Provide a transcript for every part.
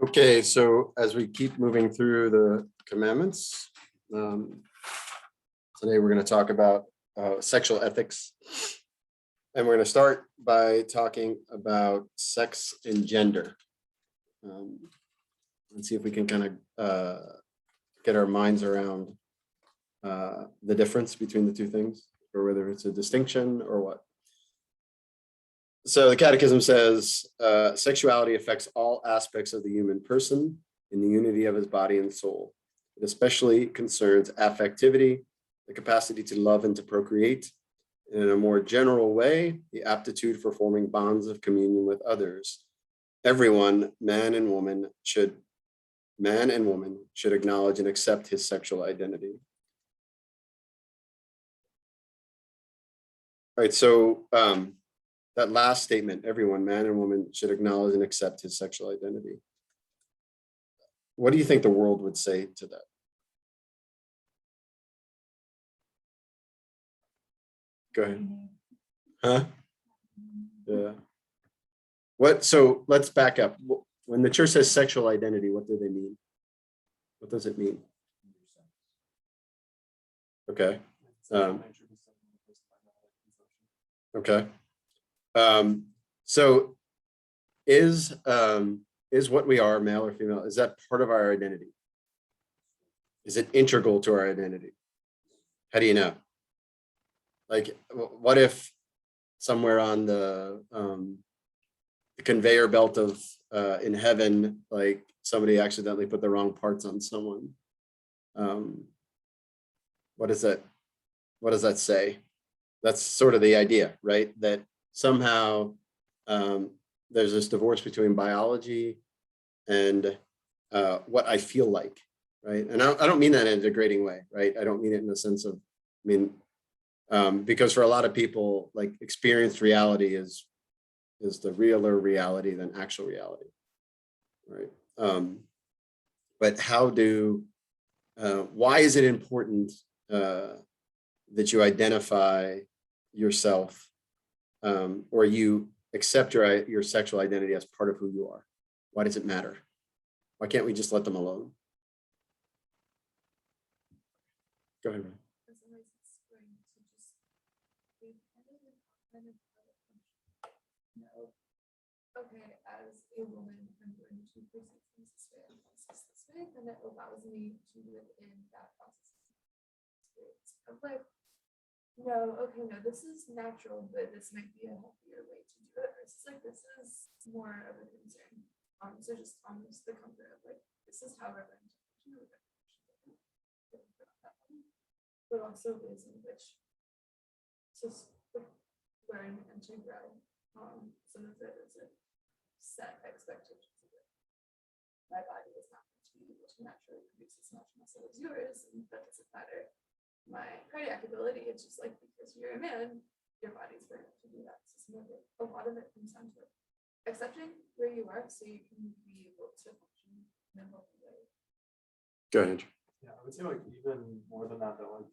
Okay, so as we keep moving through the commandments, today we're going to talk about sexual ethics. And we're going to start by talking about sex and gender. And see if we can kind of get our minds around the difference between the two things, or whether it's a distinction or what. So the Catechism says, sexuality affects all aspects of the human person in the unity of his body and soul. It especially concerns affectivity, the capacity to love and to procreate, and in a more general way, the aptitude for forming bonds of communion with others. Everyone, man and woman, should acknowledge and accept his sexual identity. All right, so that last statement, everyone, man and woman, should acknowledge and accept his sexual identity. What do you think the world would say to that? Go ahead. Huh? Yeah. So let's back up. When the church says sexual identity, what do they mean? What does it mean? Okay. Okay. So is what we are, male or female, is that part of our identity? Is it integral to our identity? How do you know? Like, what if somewhere on the conveyor belt of in heaven, like somebody accidentally put the wrong parts on someone? What does that say? That's sort of the idea, right? That somehow there's this divorce between biology and what I feel like, right? And I don't mean that in a degrading way, right? I don't mean it in the sense of, because for a lot of people, like, experienced reality is the realer reality than actual reality, right? But why is it important that you identify yourself or you accept your sexual identity as part of who you are? Why does it matter? Why can't we just let them alone? Go ahead, Ryan. Okay, as a woman, I'm going to present things this way and process this way, and it allows me to live in that process of life. No, okay, no, this is natural, but this might be a healthier way to do it. Versus like this is more of a concern. So just almost the comfort of like this is how we're going to function, but also ways in which to learn and to grow. Some of it is a set expectations of it. My body is not going to be able to naturally produce as much muscle as yours, and that doesn't matter. My cardiac ability, it's just like because you're a man, your body's going to do that. So some of it, a lot of it comes down to accepting where you are so you can be able to function in a healthy way. Go ahead. Yeah, I would say like even more than that, like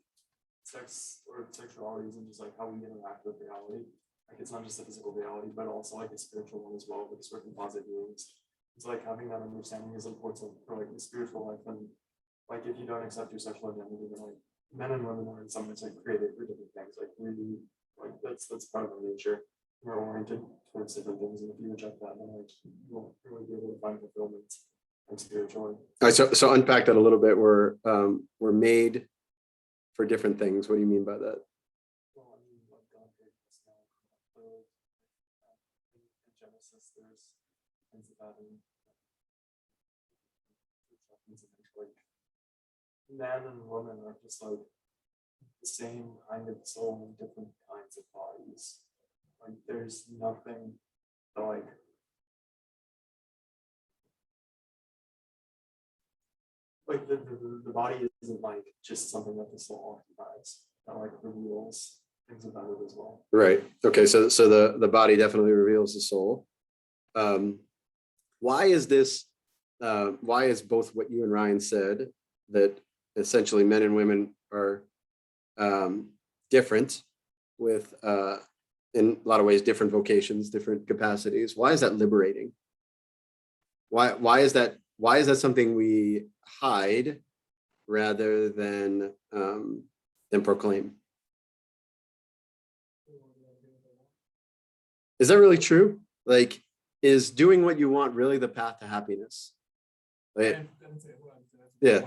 sex or sexuality isn't just like how we interact with reality. Like it's not just a physical reality, but also like a spiritual one as well, because we're composite beings. It's like having that understanding is important for like the spiritual life. And like if you don't accept your sexual identity, then like men and women are in some ways like created for different things. Like really, like that's part of our nature. We're oriented towards different things, and if you reject that, then like you won't really be able to find fulfillment like spiritually. All right, so unpack that a little bit. We're made for different things. What do you mean by that? Well, I mean, like God created us now. In Genesis, there's things about him. Like man and woman are just like the same kind of soul in different kinds of bodies. Like there's nothing that like the body isn't like just something that the soul occupies. That like reveals things about it as well. Right. Okay. So the body definitely reveals the soul. Why is this? Why is both what you and Ryan said, that essentially men and women are different with in a lot of ways different vocations, different capacities? Why is that liberating? Why is that? Why is that something we hide rather than proclaim? Is that really true? Like, is doing what you want really the path to happiness? Like, yeah.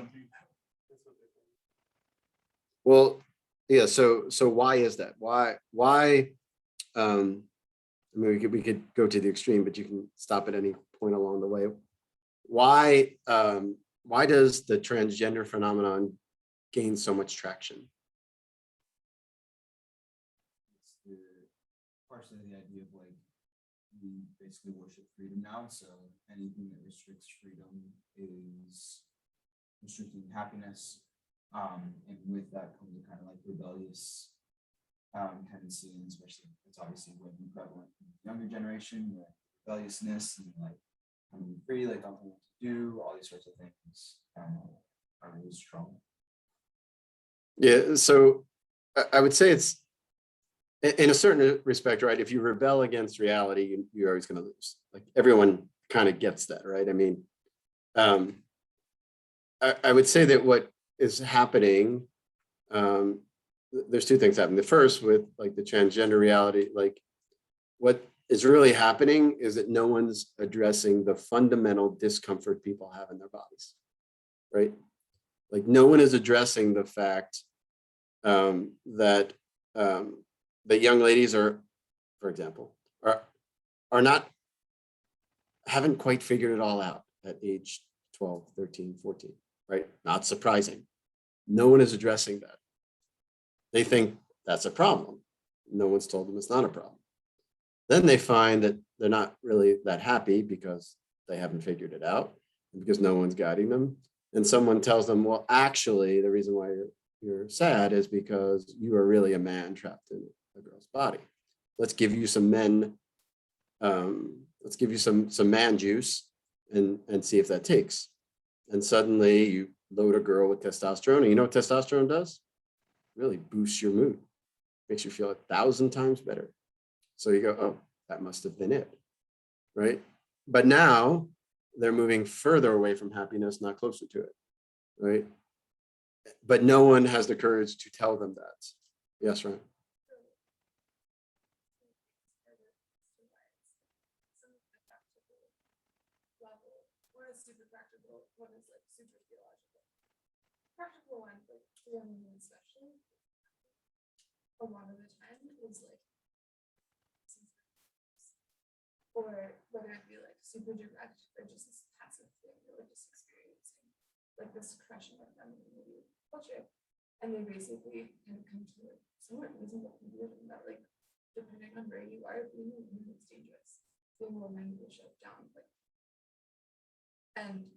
Well, yeah. So why is that? Why? I mean, we could go to the extreme, but you can stop at any point along the way. Why does the transgender phenomenon gain so much traction? It's partially the idea of like we basically worship freedom now, so anything that restricts freedom is restricting happiness. And with that comes a kind of like rebellious tendency, and especially it's obviously way more prevalent in the younger generation, where rebelliousness and like coming free, like don't know what to do, all these sorts of things are really strong. Yeah, so I would say it's in a certain respect, right? If you rebel against reality, you're always going to lose. Like everyone kind of gets that, right? I mean, I would say that what is happening, there's two things happening. The first with like the transgender reality, like what is really happening is that no one's addressing the fundamental discomfort people have in their bodies, right? Like no one is addressing the fact that young ladies are, for example, haven't quite figured it all out at age 12, 13, 14, right? Not surprising. No one is addressing that. They think that's a problem. No one's told them it's not a problem. Then they find that they're not really that happy because they haven't figured it out, because no one's guiding them. And someone tells them, well, actually, the reason why you're sad is because you are really a man trapped in a girl's body. Let's give you some men, let's give you some man juice and see if that takes. And suddenly you load a girl with testosterone, and you know what testosterone does? Really boosts your mood, makes you feel 1,000 times better. So you go, oh, that must have been it, right? But now they're moving further away from happiness, not closer to it, right? But no one has the courage to tell them that. Yes, Ryan. One is super practical, one is like super theological. Practical one, like the young women especially, a lot of the time is like, or whether it be like super direct or just this passive thing, or just experiencing like this crushing of femininity culture. And they basically kind of come to like somewhat reasonable conclusion that like depending on where you are, being a woman is dangerous. Being a woman will shut down, like, and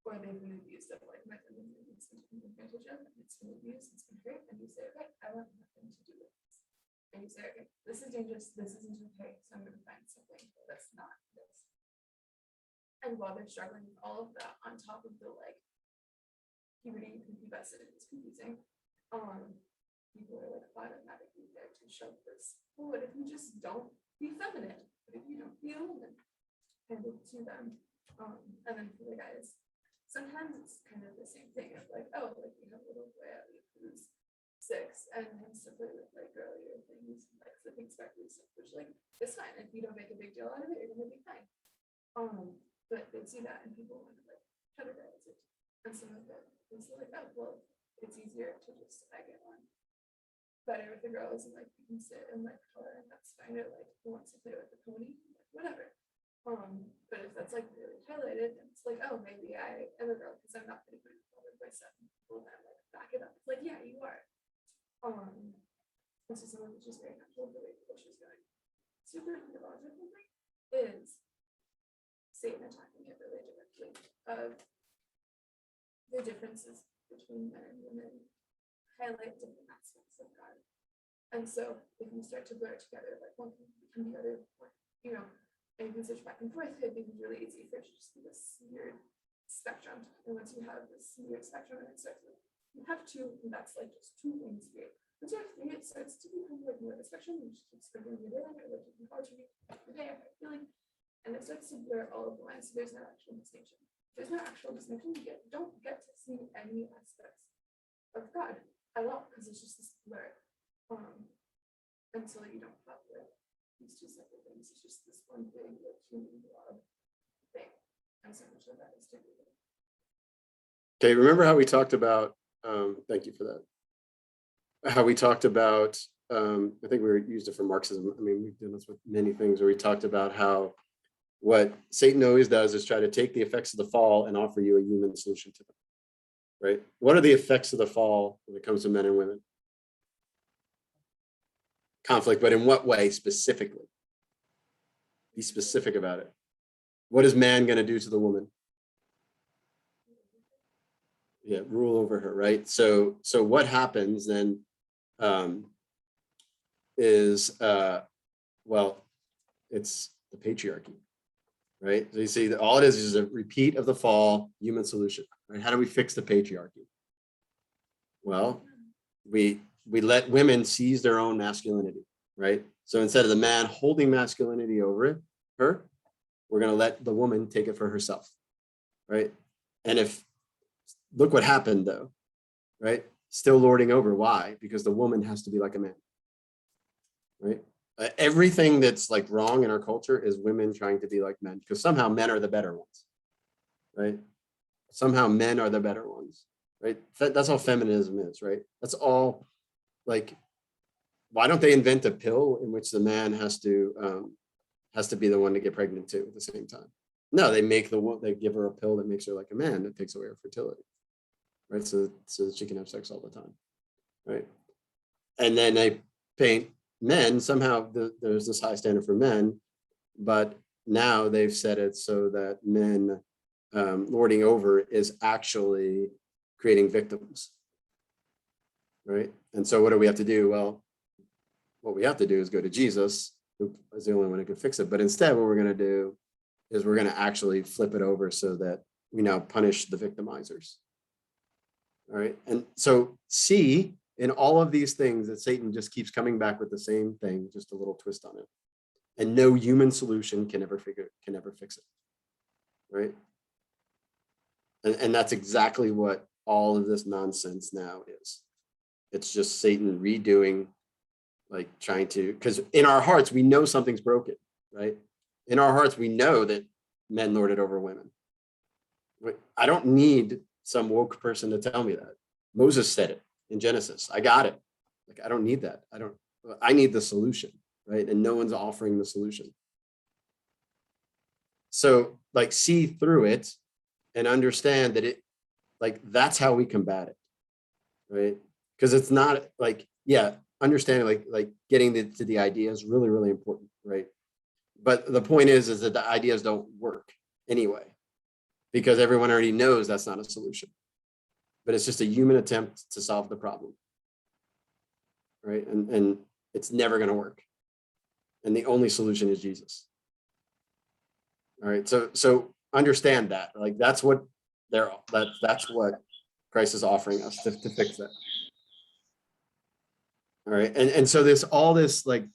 or they've been abused of like my femininity, it's been taken advantage of, and it's been abused, it's been hurt, and you say, okay, I want nothing to do with this. And you say, okay, this is dangerous, this isn't okay, so I'm going to find something that's not this. And while they're struggling with all of that, on top of the like puberty, prepubescent, it's confusing. People are like automatically there to shove this. Well, what if you just don't be feminine? What if you don't be a woman? Kind of to them. And then for the guys, sometimes it's kind of the same thing of like, oh, like you have a little boy out who's 6 and has to play with like girlier things, like flipping speckles, which like it's fine. If you don't make a big deal out of it, you're gonna be fine. But they see that and people want to like categorize it. And some of it is like, oh, well, it's easier to just get on better with the girls and like you can sit and like color and that's fine. Or like who wants to play with the pony, like, whatever. But if that's like really highlighted, then it's like, oh, maybe I am a girl because I'm not going to be bothered by stuff. People then like back it up. It's like, yeah, you are. This is something which is very natural the way the bush is going. Super theological thing is Satan attacking it really directly of the differences between men and women highlight different aspects of God. And so if you start to blur it together, like one can become the other, you know, and you can switch back and forth, it becomes really easy for it to just be this weird spectrum. And once you have this weird spectrum and it starts with, you have 2, and that's like just 2 things weird. Once you have 3, it starts to become like more of a spectrum, you just keep sprinkling it in, or like you can alternate the day, I have a feeling. And it starts to blur all of the lines, so there's no actual distinction. There's no actual distinction, don't get to see any aspects of God at all, because it's just this blur. Until you don't have these two separate things, it's just this one big like human blob thing. And so much of that is distributed. Okay, remember how we talked about, thank you for that. How we talked about, I think we used it for Marxism. I mean, we've done this with many things where we talked about how what Satan always does is try to take the effects of the fall and offer you a human solution to them, right? What are the effects of the fall when it comes to men and women? Conflict, but in what way specifically? Be specific about it. What is man going to do to the woman? Yeah, rule over her, right? So what happens then is, well, it's the patriarchy, right? So you see that all it is a repeat of the fall, human solution, right? How do we fix the patriarchy? Well, we let women seize their own masculinity, right? So instead of the man holding masculinity over her, we're going to let the woman take it for herself, right? And look what happened though, right? Still lording over. Why? Because the woman has to be like a man, right? Everything that's like wrong in our culture is women trying to be like men, because somehow men are the better ones, right? Somehow men are the better ones, right? That's all feminism is, right? That's all. Like, why don't they invent a pill in which the man has to be the one to get pregnant too at the same time? No, they give her a pill that makes her like a man that takes away her fertility, right? So that she can have sex all the time, right? And then they paint men, somehow there's this high standard for men, but now they've set it so that men lording over is actually creating victims, right? And so what do we have to do? Well, what we have to do is go to Jesus, who is the only one who can fix it. But instead, what we're going to do is we're going to actually flip it over so that we now punish the victimizers. All right. And so see in all of these things that Satan just keeps coming back with the same thing, just a little twist on it. And no human solution can ever fix it. Right. And that's exactly what all of this nonsense now is. It's just Satan redoing, like trying to, because in our hearts, we know something's broken, right? In our hearts, we know that men lord it over women. I don't need some woke person to tell me that. Moses said it in Genesis. I got it. Like, I don't need that. I need the solution, right? And no one's offering the solution. So like see through it and understand that that's how we combat it, right? Because it's not like, yeah, understanding like getting to the idea is really, really important, right? But the point is that the ideas don't work anyway, because everyone already knows that's not a solution, but it's just a human attempt to solve the problem, right? And it's never going to work. And the only solution is Jesus. All right, so understand that, like that's what Christ is offering us to fix that. All right, and so all this like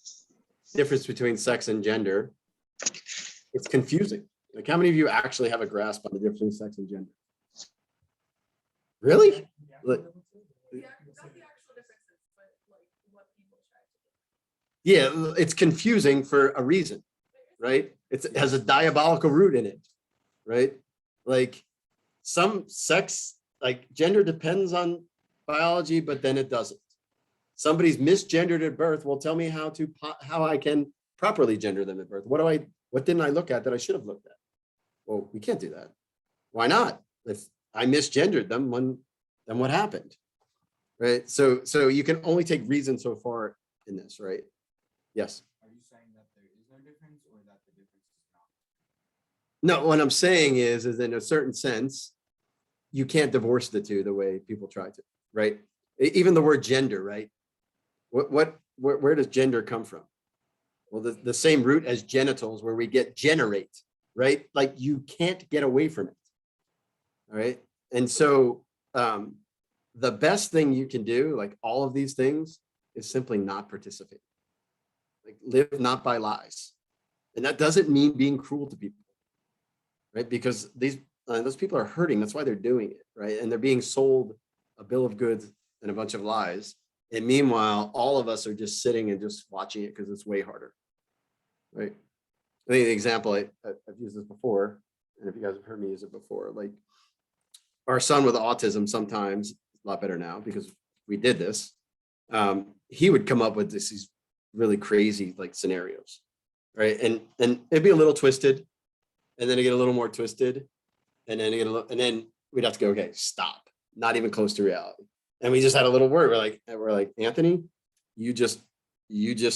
difference between sex and gender, it's confusing. Like, how many of you actually have a grasp on the difference between sex and gender? Really? Like, Yeah, not the actual differences, but like what people try to do. yeah, it's confusing for a reason, right? It has a diabolical root in it, right? Like some sex, like gender depends on biology, but then it doesn't. Somebody's misgendered at birth. Well, tell me how I can properly gender them at birth. What didn't I look at that I should have looked at? Well, we can't do that. Why not? If I misgendered them, then what happened? Right. So you can only take reason so far in this, right? Yes. Are you saying that there is no difference or that the difference is not? No, what I'm saying is in a certain sense, you can't divorce the two the way people try to, right? Even the word gender, right? Where does gender come from? Well, the same root as genitals, where we get generate, right? Like you can't get away from it. All right. And so the best thing you can do, like all of these things, is simply not participate. Like live not by lies. And that doesn't mean being cruel to people, right? Because those people are hurting. That's why they're doing it, right? And they're being sold a bill of goods and a bunch of lies. And meanwhile, all of us are just sitting and just watching it because it's way harder, right? I think the example, I've used this before, and if you guys have heard me use it before, like our son with autism sometimes, a lot better now because we did this, he would come up with these really crazy like scenarios, right? And it'd be a little twisted, and then it get a little more twisted, and then and then we'd have to go, okay, stop, not even close to reality. And we just had a little word. We're like, Anthony, you just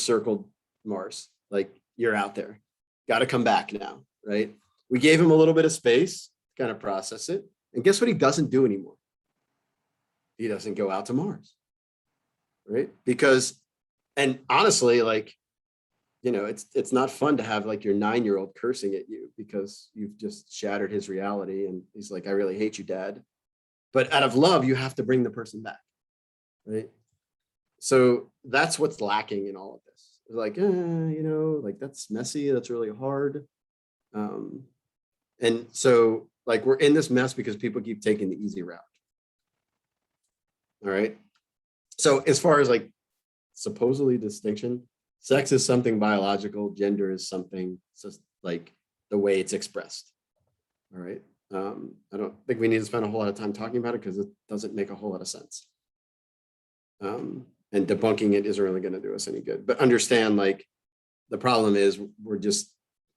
circled Mars. Like you're out there. Got to come back now, right? We gave him a little bit of space to kind of process it. And guess what he doesn't do anymore? He doesn't go out to Mars, right? Because, and honestly, like, you know, it's not fun to have like your 9-year-old cursing at you because you've just shattered his reality. And he's like, I really hate you, Dad. But out of love, you have to bring the person back, right? So that's what's lacking in all of this. It's like, you know, like that's messy. That's really hard. And so like we're in this mess because people keep taking the easy route. All right. So as far as like supposedly distinction, sex is something biological. Gender is something just like the way it's expressed. All right. I don't think we need to spend a whole lot of time talking about it because it doesn't make a whole lot of sense. And debunking it isn't really going to do us any good. But understand, like, the problem is we're just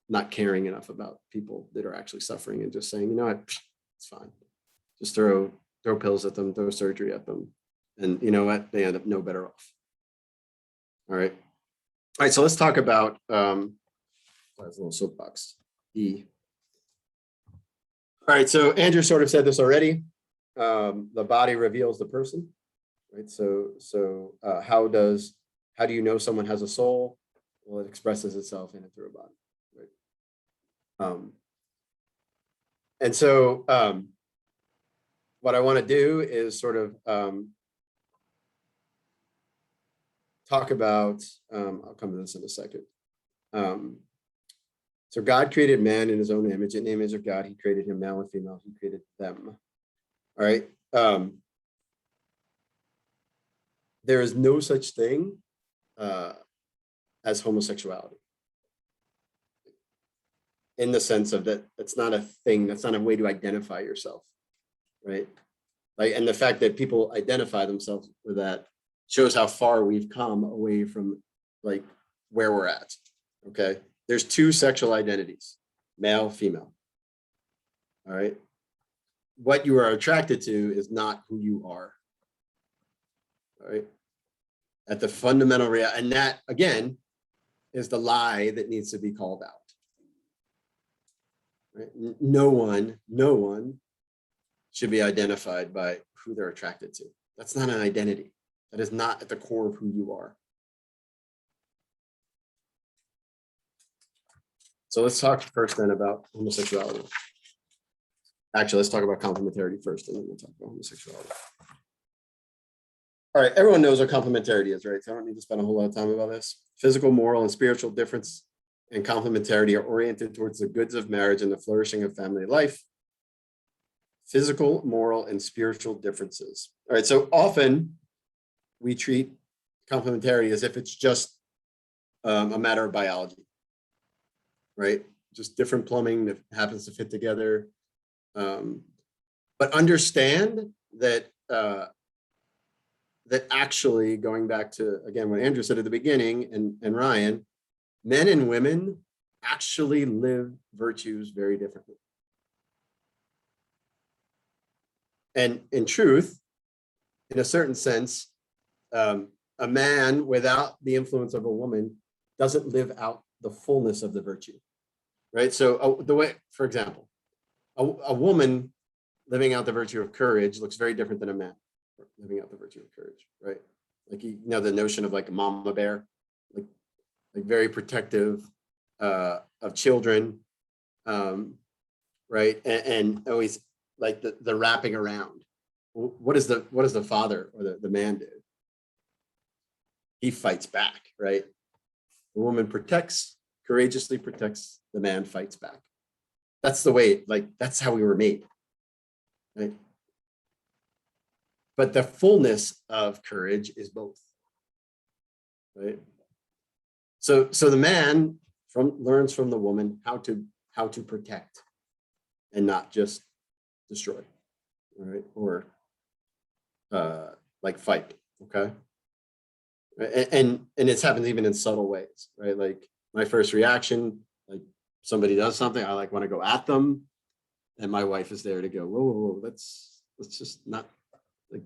not caring enough about people that are actually suffering and just saying, you know what, it's fine. Just throw pills at them, throw surgery at them. And you know what? They end up no better off. All right. All right. So let's talk about that's a little soapbox. E. All right, so Andrew sort of said this already. The body reveals the person, right? So how do you know someone has a soul? Well, it expresses itself in and through a body, right? And so what I want to do is sort of talk about, I'll come to this in a second. So God created man in his own image. In the image of God, he created him, male and female. He created them. All right. There is no such thing as homosexuality. In the sense of that, it's not a thing. That's not a way to identify yourself, right? Like, and the fact that people identify themselves with that shows how far we've come away from like where we're at. Okay. There's 2 sexual identities, male, female. All right. What you are attracted to is not who you are. All right. At the fundamental reality, and that again is the lie that needs to be called out. Right? No one should be identified by who they're attracted to. That's not an identity. That is not at the core of who you are. So let's talk first then about homosexuality. Actually, let's talk about complementarity first, and then we'll talk about homosexuality. All right, everyone knows what complementarity is, right? So I don't need to spend a whole lot of time about this. Physical, moral, and spiritual difference and complementarity are oriented towards the goods of marriage and the flourishing of family life. Physical, moral, and spiritual differences. All right, so often we treat complementarity as if it's just a matter of biology, right? Just different plumbing that happens to fit together. But understand that that actually, going back to, again, what Andrew said at the beginning, and Ryan, men and women actually live virtues very differently. And in truth, in a certain sense, a man without the influence of a woman doesn't live out the fullness of the virtue, right? So the way, for example, a woman living out the virtue of courage looks very different than a man living out the virtue of courage, right? Like, you know, the notion of like a mama bear, like very protective of children, right? And always like the wrapping around. What does the father or the man do? He fights back, right? The woman protects, courageously protects, the man fights back. That's the way, like, that's how we were made, right? But the fullness of courage is both, right? So the man learns from the woman how to protect and not just destroy, right? Or like fight, okay? And it's happened even in subtle ways, right? Like my first reaction, like somebody does something, I like want to go at them, and my wife is there to go, whoa, whoa, whoa, let's just not, like,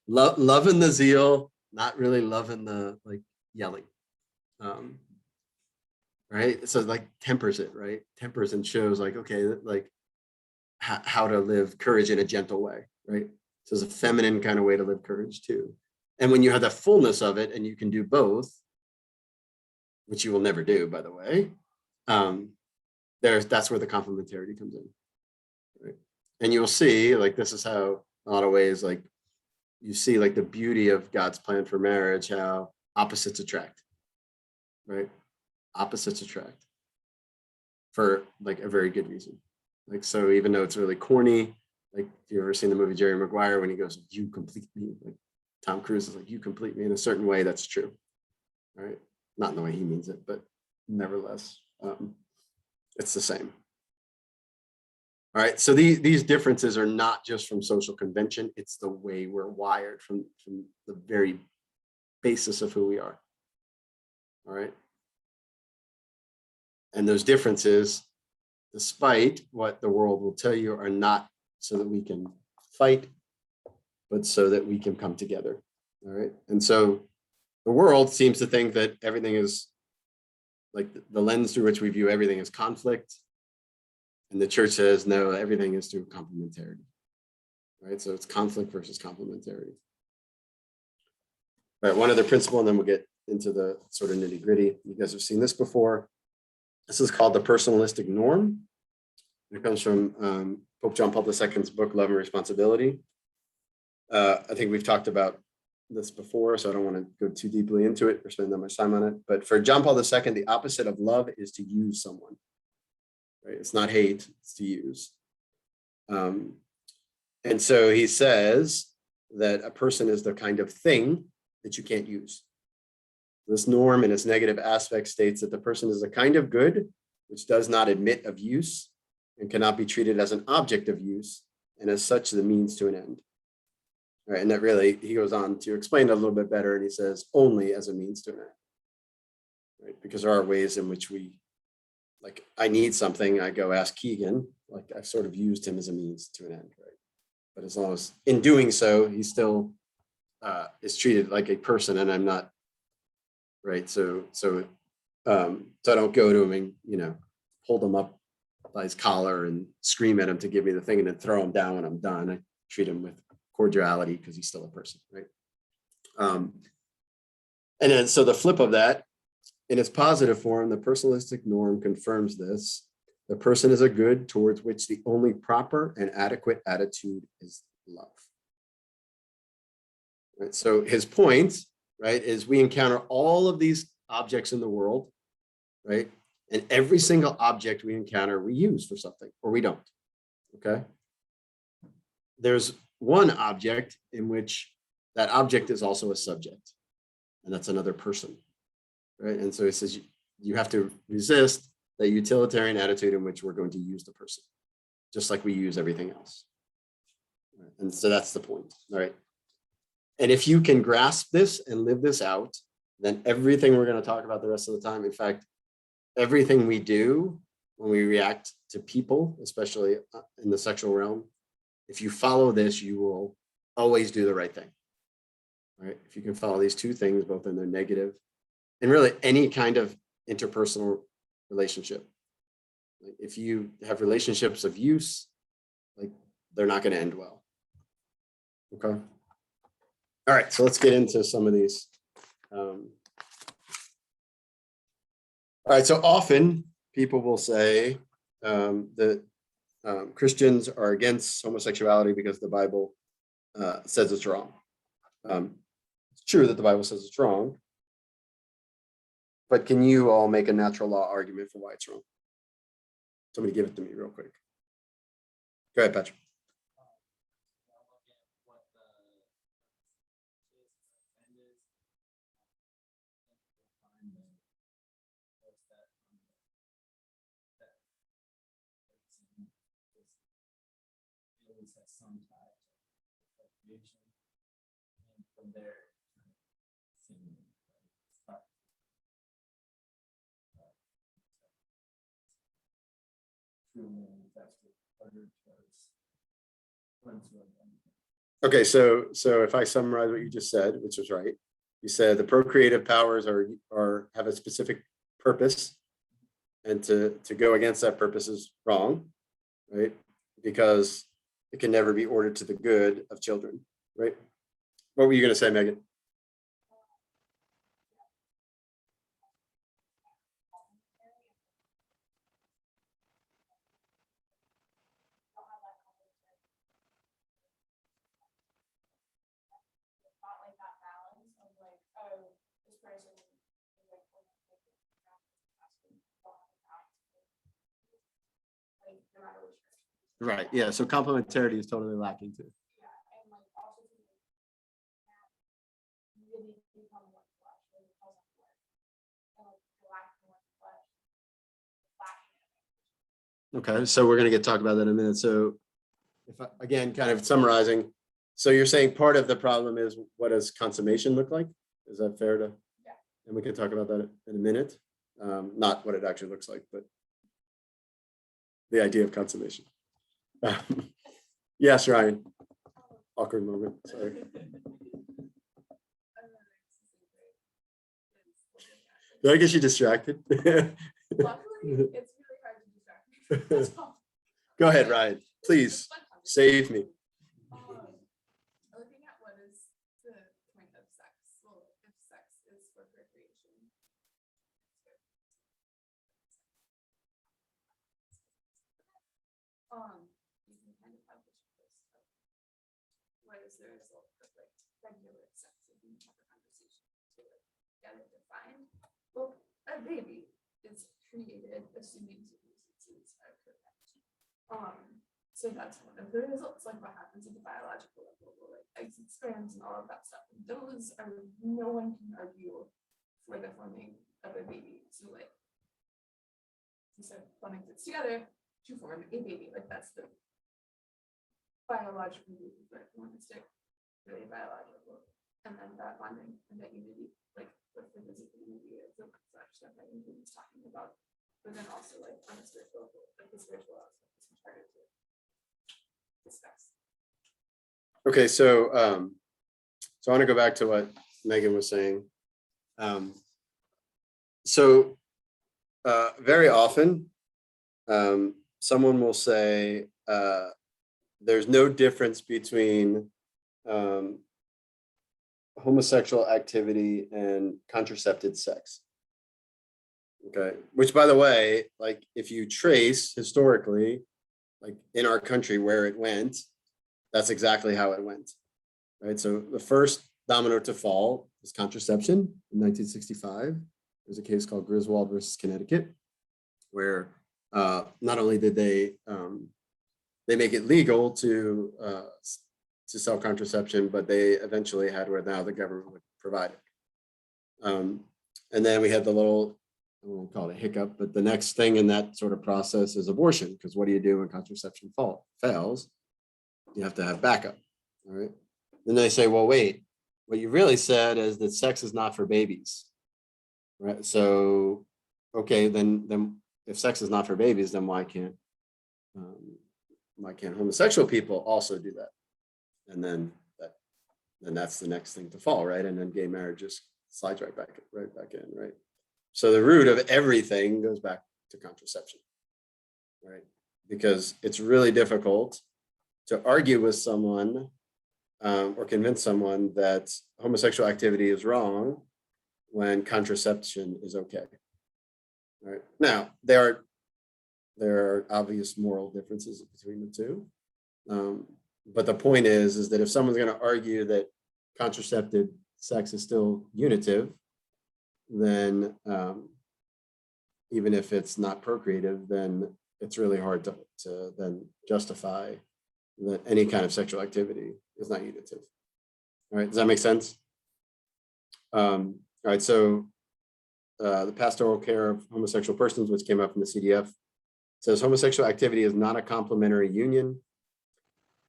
loving the zeal, not really loving the like yelling. Right, so like tempers it, right? Tempers and shows like, okay, like how to live courage in a gentle way, right? So there's a feminine kind of way to live courage too. And when you have the fullness of it and you can do both, which you will never do, by the way, that's where the complementarity comes in, right? And you'll see, like, this is how, in a lot of ways, like, you see, like, the beauty of God's plan for marriage, how opposites attract, right? Opposites attract for, like, a very good reason. Like, so even though it's really corny, like, if you've ever seen the movie Jerry Maguire, when he goes, "You complete me," like, Tom Cruise is like, "You complete me," in a certain way, that's true, right? Not in the way he means it, but nevertheless, it's the same. All right, so these differences are not just from social convention, it's the way we're wired from the very basis of who we are. All right. And those differences, despite what the world will tell you, are not so that we can fight, but so that we can come together. All right. And so the world seems to think that everything is, like, the lens through which we view everything is conflict. And the church says, no, everything is through complementarity. Right. So it's conflict versus complementarity. All right. One other principle, and then we'll get into the sort of nitty gritty. You guys have seen this before. This is called the personalistic norm. It comes from Pope John Paul II's book, Love and Responsibility. I think we've talked about this before, so I don't want to go too deeply into it or spend that much time on it. But for John Paul II, the opposite of love is to use someone. Right? It's not hate, it's to use. And so he says that a person is the kind of thing that you can't use. This norm in its negative aspect states that the person is a kind of good which does not admit of use and cannot be treated as an object of use, and as such the means to an end. All right, and that really, he goes on to explain it a little bit better, and he says only as a means to an end. Right? Because there are ways in which we, like, I need something, I go ask Keegan, like I've sort of used him as a means to an end, right? But as long as in doing so, he still is treated like a person, and I'm not, right? So I don't go to him and, you know, hold him up by his collar and scream at him to give me the thing and then throw him down when I'm done. I treat him with cordiality because he's still a person, right? And then so the flip of that, in its positive form, the personalistic norm confirms this. The person is a good towards which the only proper and adequate attitude is love. Right? So his point, right, is we encounter all of these objects in the world, right? And every single object we encounter, we use for something, or we don't, okay? There's one object in which that object is also a subject, and that's another person, right? And so he says you have to resist the utilitarian attitude in which we're going to use the person, just like we use everything else. Right? And so that's the point, all right? And if you can grasp this and live this out, then everything we're going to talk about the rest of the time, in fact, everything we do when we react to people, especially in the sexual realm, if you follow this, you will always do the right thing. Right? If you can follow these two things, both in their negative and really any kind of interpersonal relationship. Like if you have relationships of use, like they're not going to end well. Okay. All right, so let's get into some of these. All right, so often people will say that Christians are against homosexuality because the Bible says it's wrong. It's true that the Bible says it's wrong, But can you all make a natural law argument for why it's wrong? Somebody give it to me real quick. Go ahead, Patrick. Some type of recreation, and from there, seeing, Okay, so if I summarize what you just said, which was right, you said the procreative powers are have a specific purpose, and to go against that purpose is wrong, right? Because it can never be ordered to the good of children, right? What were you going to say, Megan? Right. Yeah. So complementarity is totally lacking too. Okay, so we're going to talk about that in a minute. So if I, again, kind of summarizing, so you're saying part of the problem is what does consummation look like? Is that fair to? Yeah. And we can talk about that in a minute. Not what it actually looks like, but the idea of consummation. Yes, Ryan. Awkward moment. Sorry. Did I get you distracted? Luckily, it's really hard to distract me. That's all. Go ahead, Ryan. Please save me. Looking at what is the point of sex? Well, if sex is for procreation. You can kind of have this list of what is the result of like regular sex if you have a conversation to like get it defined. Well, a baby is created assuming circumstances are correct. So that's one of the results, like what happens at the biological level, like eggs and sperms and all of that stuff. And those are, no one can argue for the forming of a baby. So like, so plumbing fits together to form a baby. Like that's the biological baby, but monistic, really biological. And then that bonding and that unity, like with the physical unity of the such stuff that he was talking about. But then also like on a spiritual level, like the spiritual aspect is harder to discuss. Okay, so so I want to go back to what Megan was saying. So very often, someone will say there's no difference between homosexual activity and contracepted sex. Okay, which by the way, like if you trace historically, like in our country where it went, that's exactly how it went, right? So the first domino to fall is contraception in 1965. There's a case called Griswold versus Connecticut, where not only did they make it legal to sell contraception, but they eventually had where now the government would provide it. And then we had the little, I won't call it a hiccup, but the next thing in that sort of process is abortion, because what do you do when contraception fails? You have to have backup, all right? Then they say, well, wait, what you really said is that sex is not for babies, right? So, okay, then if sex is not for babies, then why can't homosexual people also do that? And then that's the next thing to fall, right? And then gay marriage just slides right back in, right? So the root of everything goes back to contraception, right? Because it's really difficult to argue with someone or convince someone that homosexual activity is wrong when contraception is okay. Right? Now, there are obvious moral differences between the two. But the point is that if someone's going to argue that contracepted sex is still unitive, then even if it's not procreative, then it's really hard to then justify that any kind of sexual activity is not unitive. All right, does that make sense? All right, so the pastoral care of homosexual persons, which came up in the CDF, says homosexual activity is not a complementary union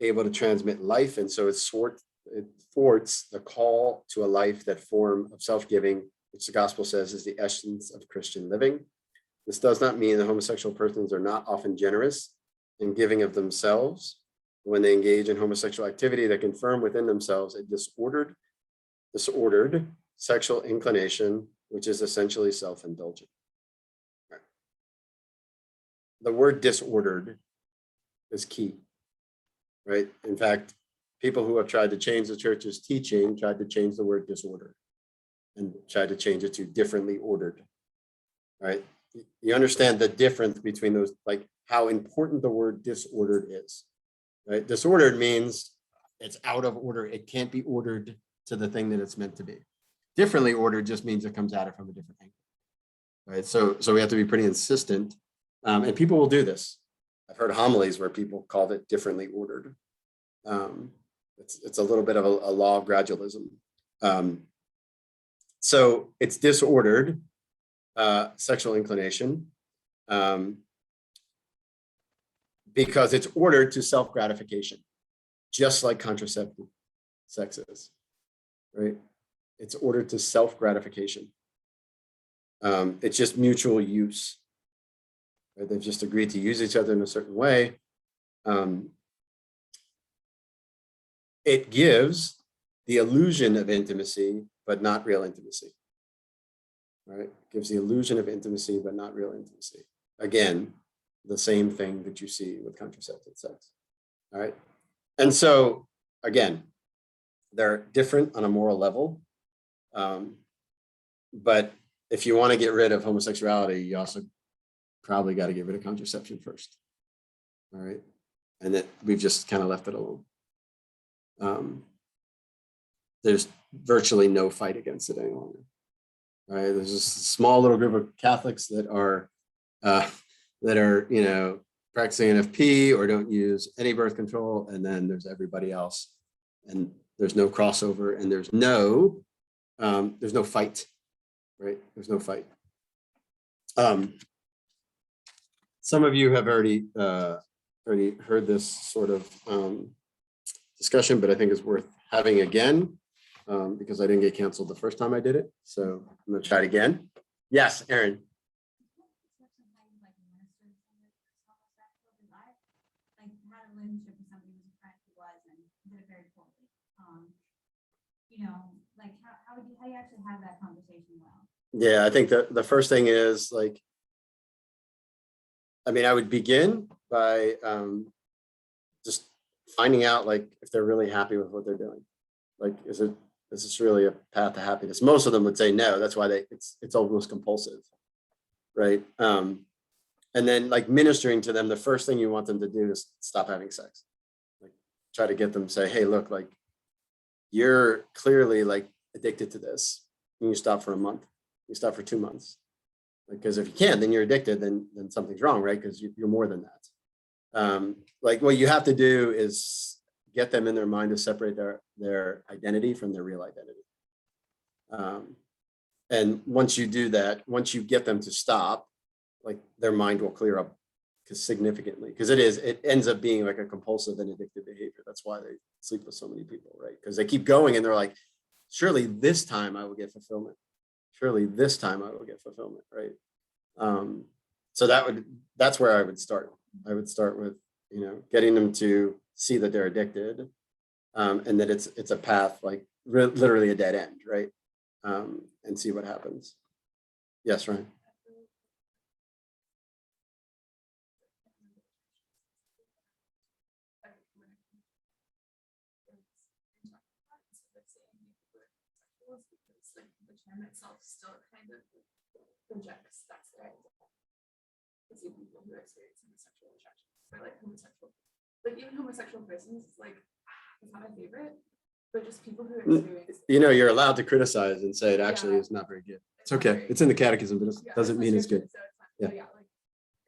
able to transmit life, and so it thwarts the call to a life, that form of self-giving, which the gospel says is the essence of Christian living. This does not mean that homosexual persons are not often generous in giving of themselves when they engage in homosexual activity that confirm within themselves a disordered sexual inclination, which is essentially self-indulgent. Right. The word disordered is key, right? In fact, people who have tried to change the church's teaching tried to change the word disorder and tried to change it to differently ordered, right? You understand the difference between those, like how important the word disordered is, right? Disordered means it's out of order. It can't be ordered to the thing that it's meant to be. Differently ordered just means it comes at it from a different angle, right? So we have to be pretty insistent, and people will do this. I've heard homilies where people called it differently ordered. It's a little bit of a law of gradualism. So it's disordered sexual inclination because it's ordered to self-gratification, just like contraceptive sex is, right? It's ordered to self-gratification. It's just mutual use, right? They've just agreed to use each other in a certain way. It gives the illusion of intimacy, but not real intimacy, right? Gives the illusion of intimacy, but not real intimacy. Again, the same thing that you see with contraceptive sex, all right? And so, again, they're different on a moral level, but if you want to get rid of homosexuality, you also probably got to get rid of contraception first, all right? And that we've just kind of left it alone. There's virtually no fight against it any longer. Right? There's just a small little group of Catholics that are practicing NFP or don't use any birth control, and then there's everybody else, and there's no crossover, and there's no fight, right? There's no fight. Some of you have already heard this sort of discussion, but I think it's worth having again, because I didn't get canceled the first time I did it. So I'm gonna try it again. Yes, Aaron. How do you actually have that conversation well? Yeah, I think that the first thing is like, I mean, I would begin by just finding out like if they're really happy with what they're doing. Like, is this really a path to happiness? Most of them would say no. That's why it's almost compulsive, right? And then like ministering to them, the first thing you want them to do is stop having sex. Like, try to get them to say, hey, look, like you're clearly like addicted to this. And you stop for a month. You stop for 2 months. Because if you can't, then you're addicted. Then something's wrong, right? Because you're more than that. Like what you have to do is get them in their mind to separate their identity from their real identity. And once you do that, once you get them to stop, like their mind will clear up significantly, because it ends up being like a compulsive and addictive behavior. That's why they sleep with so many people, right? Because they keep going and they're like, surely this time I will get fulfillment. Surely this time I will get fulfillment, right? So that's where I would start. I would start with, getting them to see that they're addicted, and that it's a path, like literally a dead end, right? And see what happens. Yes, Ryan. The term itself still kind of projects that's their identity. Because even people who experience homosexual attraction, or like homosexual, like even homosexual persons, like it's not my favorite, but just people who Mm, experience. You know, you're allowed to criticize and say it actually Yeah. is not very good. It's not okay. very It's in the good. catechism, but it Yeah, doesn't mean it's good. So it's fine. Yeah. But yeah, like,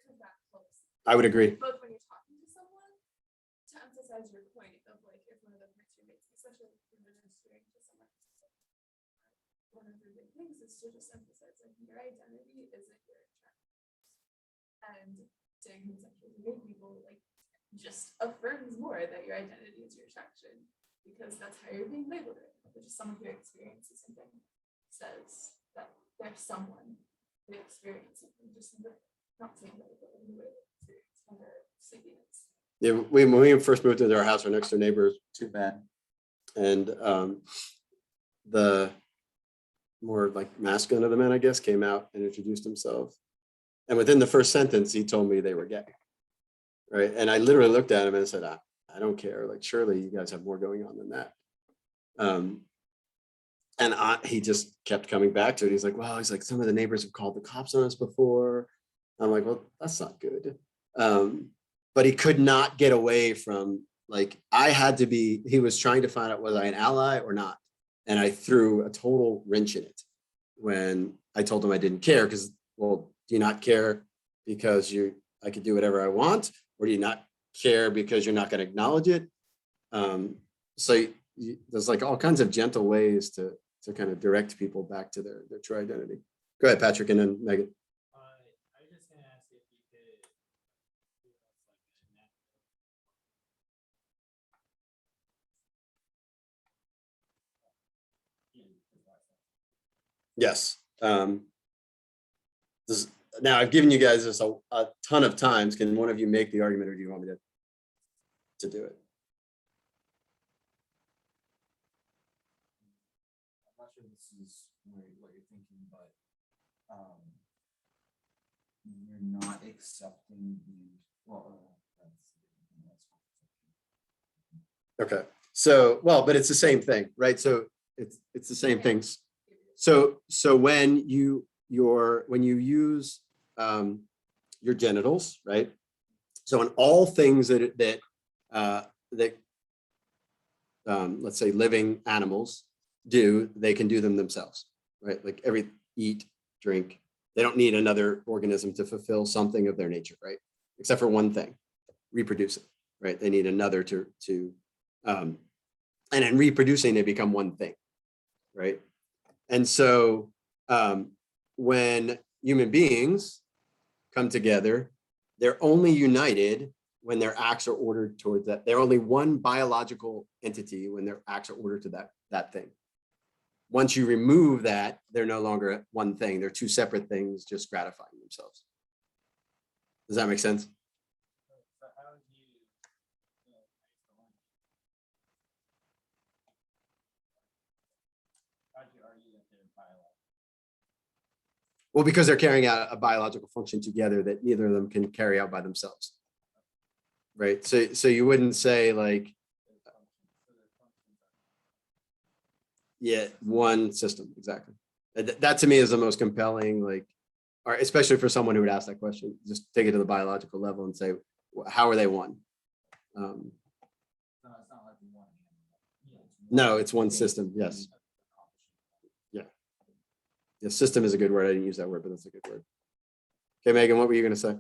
'cause that helps. I would agree. Both when you're talking to someone, to emphasize your point of like, if one of the points you're making, especially if you're ministering to someone. One of the big things is to just emphasize like your identity isn't your attractions. And doing homosexual to gay people like just affirms more that your identity is your attraction because that's how you're being labeled right now. But just someone who experiences something says that they're someone who experienced something, just not saying that but in the way they experience when they're sleepiness. Yeah, when we first moved into our house, our next door neighbor was too bad. And the more like masculine of the men, I guess, came out and introduced himself. And within the first sentence, he told me they were gay. Right. And I literally looked at him and said, I don't care. Like, surely you guys have more going on than that. He just kept coming back to it. He's like, well, he's like, some of the neighbors have called the cops on us before. I'm like, well, that's not good. But he could not get away from, like, he was trying to find out, was I an ally or not? And I threw a total wrench in it when I told him I didn't care because, well, do you not care because I could do whatever I want? Or do you not care because you're not going to acknowledge it? There's like all kinds of gentle ways to kind of direct people back to their true identity. Go ahead, Patrick, and then Megan. I was just gonna ask if you could give us Yes. Now I've given you guys this a ton of times. Can one of you make the argument, or do you want me to do it? I'm not sure this is what you're thinking, but you're not accepting Okay. So, well, but it's the same thing, right? So it's the same things. So when you use your genitals, right? So in all things that let's say living animals do, they can do them themselves, right? Like eat, drink. They don't need another organism to fulfill something of their nature, right? Except for one thing, reproducing, right? They need another and in reproducing, they become one thing, right? And so when human beings come together, they're only united when their acts are ordered towards that. They're only one biological entity when their acts are ordered to that thing. Once you remove that, they're no longer one thing. They're two separate things just gratifying themselves. Does that make sense? how would you how'd you argue that they're biological? Well, because they're carrying out a biological function together that neither of them can carry out by themselves. Right. So you wouldn't say like, yeah, one system. Exactly. That to me is the most compelling, like, or especially for someone who would ask that question, just take it to the biological level and say, how are they one? No, it's not like one. No, it's one system. Yes. Yeah, system is a good word. I didn't use that word, but that's a good word. Okay, Megan, what were you going to say? In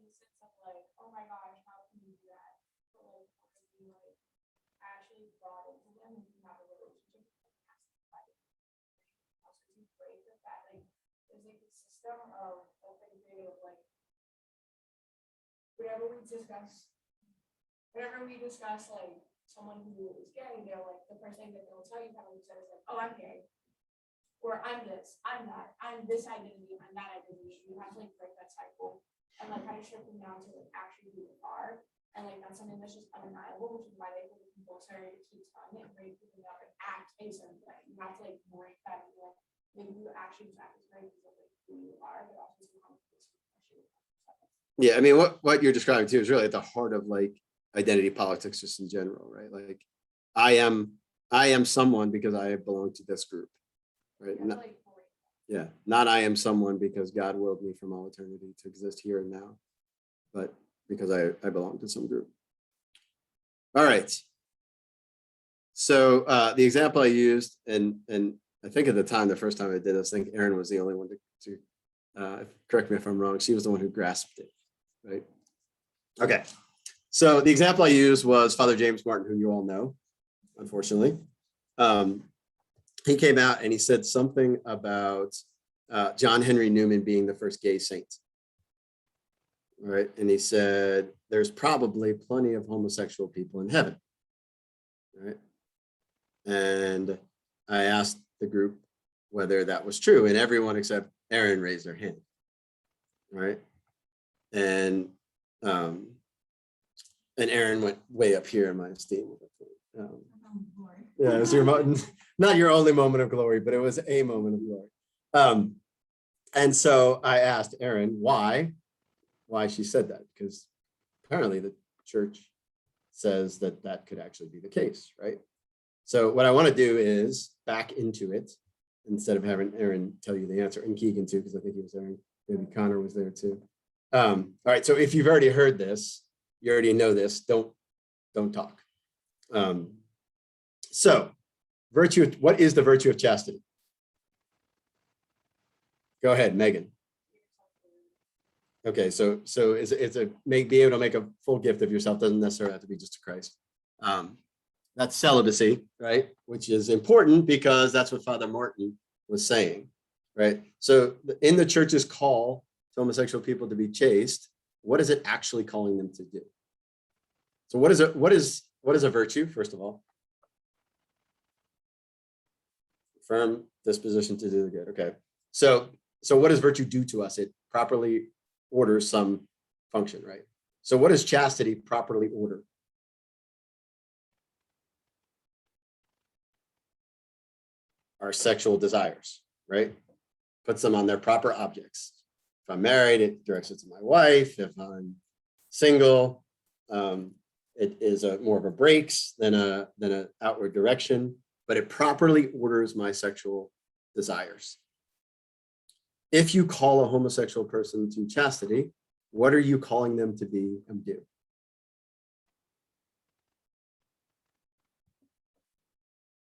the sense of like, oh my gosh, how can you do that? But like, you like actually brought into them and you have a relationship with them. Also, you break with that, like, there's like a system of open creative, like, whenever we discuss like someone who is gay, they're like, the first thing that they'll tell you probably says like, oh, I'm gay. Or I'm this, I'm that, I'm this identity, I'm that identity. You have to like break that cycle and like kind of strip them down to like actually who they are. And like that's something that's just undeniable, which is why they hold it compulsory to keep telling it and break people down and act a certain way. You have to like break that and like maybe you actually just act as very because of like who you are, but also somehow Yeah, I mean, what you're describing too is really at the heart of like identity politics, just in general, right? Like, I am someone because I belong to this group, right? Yeah, not I am someone because God willed me from all eternity to exist here and now, but because I belong to some group. All right. So the example I used, and I think at the time, the first time I did this, I think Erin was the only one to correct me if I'm wrong. She was the one who grasped it, right? Okay. So the example I used was Father James Martin, who you all know, unfortunately. He came out and he said something about John Henry Newman being the first gay saint. Right. And he said, there's probably plenty of homosexual people in heaven. Right. And I asked the group whether that was true, and everyone except Erin raised their hand. Right. And Erin went way up here in my esteem. Yeah, it was your not your only moment of glory, but it was a moment of glory. And so I asked Erin why she said that, because apparently the church says that that could actually be the case, right? So what I want to do is back into it instead of having Erin tell you the answer, and Keegan too, because I think he was there, maybe Connor was there too. All right, so if you've already heard this, you already know this, don't talk. So virtue, what is the virtue of chastity? Go ahead, Megan. Okay, so it's be able to make a full gift of yourself, doesn't necessarily have to be just to Christ. That's celibacy, right? Which is important because that's what Father Martin was saying, right? So in the church's call to homosexual people to be chaste, what is it actually calling them to do? So what is a virtue, first of all? Firm disposition to do the good. Okay. So what does virtue do to us? It properly orders some function, right? So what does chastity properly order? Our sexual desires, right? Puts them on their proper objects. If I'm married, it directs it to my wife. If I'm single, it is more of a brakes than an outward direction, but it properly orders my sexual desires. If you call a homosexual person to chastity, what are you calling them to be and do?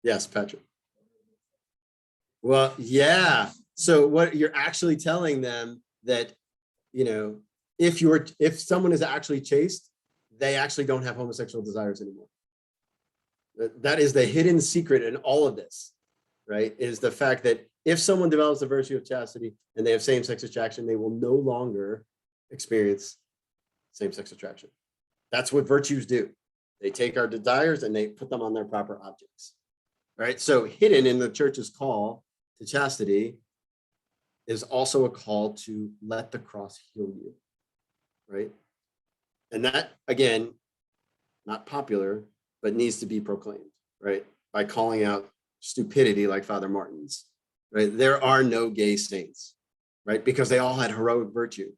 Yes, Patrick. Well, yeah. So what you're actually telling them that, if someone is actually chaste, they actually don't have homosexual desires anymore. That is the hidden secret in all of this, right? Is the fact that if someone develops the virtue of chastity and they have same-sex attraction, they will no longer experience same-sex attraction. That's what virtues do. They take our desires and they put them on their proper objects, right? So hidden in the church's call to chastity is also a call to let the cross heal you, right? And that, again, not popular, but needs to be proclaimed, right? By calling out stupidity like Father Martin's, right? There are no gay saints, right? Because they all had heroic virtue.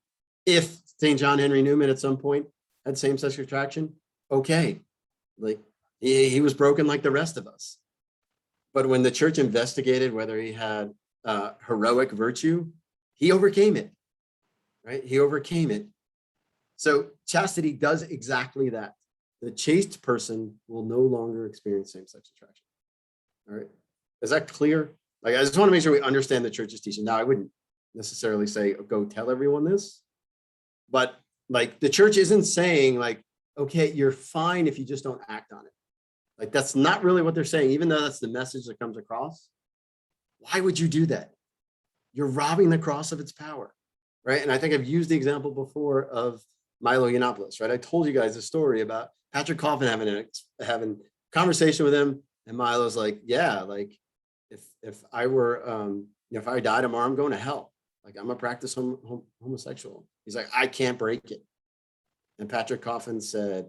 If St. John Henry Newman at some point had same-sex attraction, okay. Like he was broken like the rest of us. But when the church investigated whether he had heroic virtue, he overcame it, right? He overcame it. So chastity does exactly that. The chaste person will no longer experience same-sex attraction. All right. Is that clear? Like, I just want to make sure we understand the church's teaching. Now, I wouldn't necessarily say, go tell everyone this, but like the church isn't saying like, okay, you're fine if you just don't act on it. Like, that's not really what they're saying, even though that's the message that comes across. Why would you do that? You're robbing the cross of its power, right? And I think I've used the example before of Milo Yiannopoulos, right? I told you guys a story about Patrick Coffin having a conversation with him, and Milo's like, yeah, like if I were, if I die tomorrow, I'm going to hell. Like, I'm a practice homosexual. He's like, I can't break it. And Patrick Coffin said,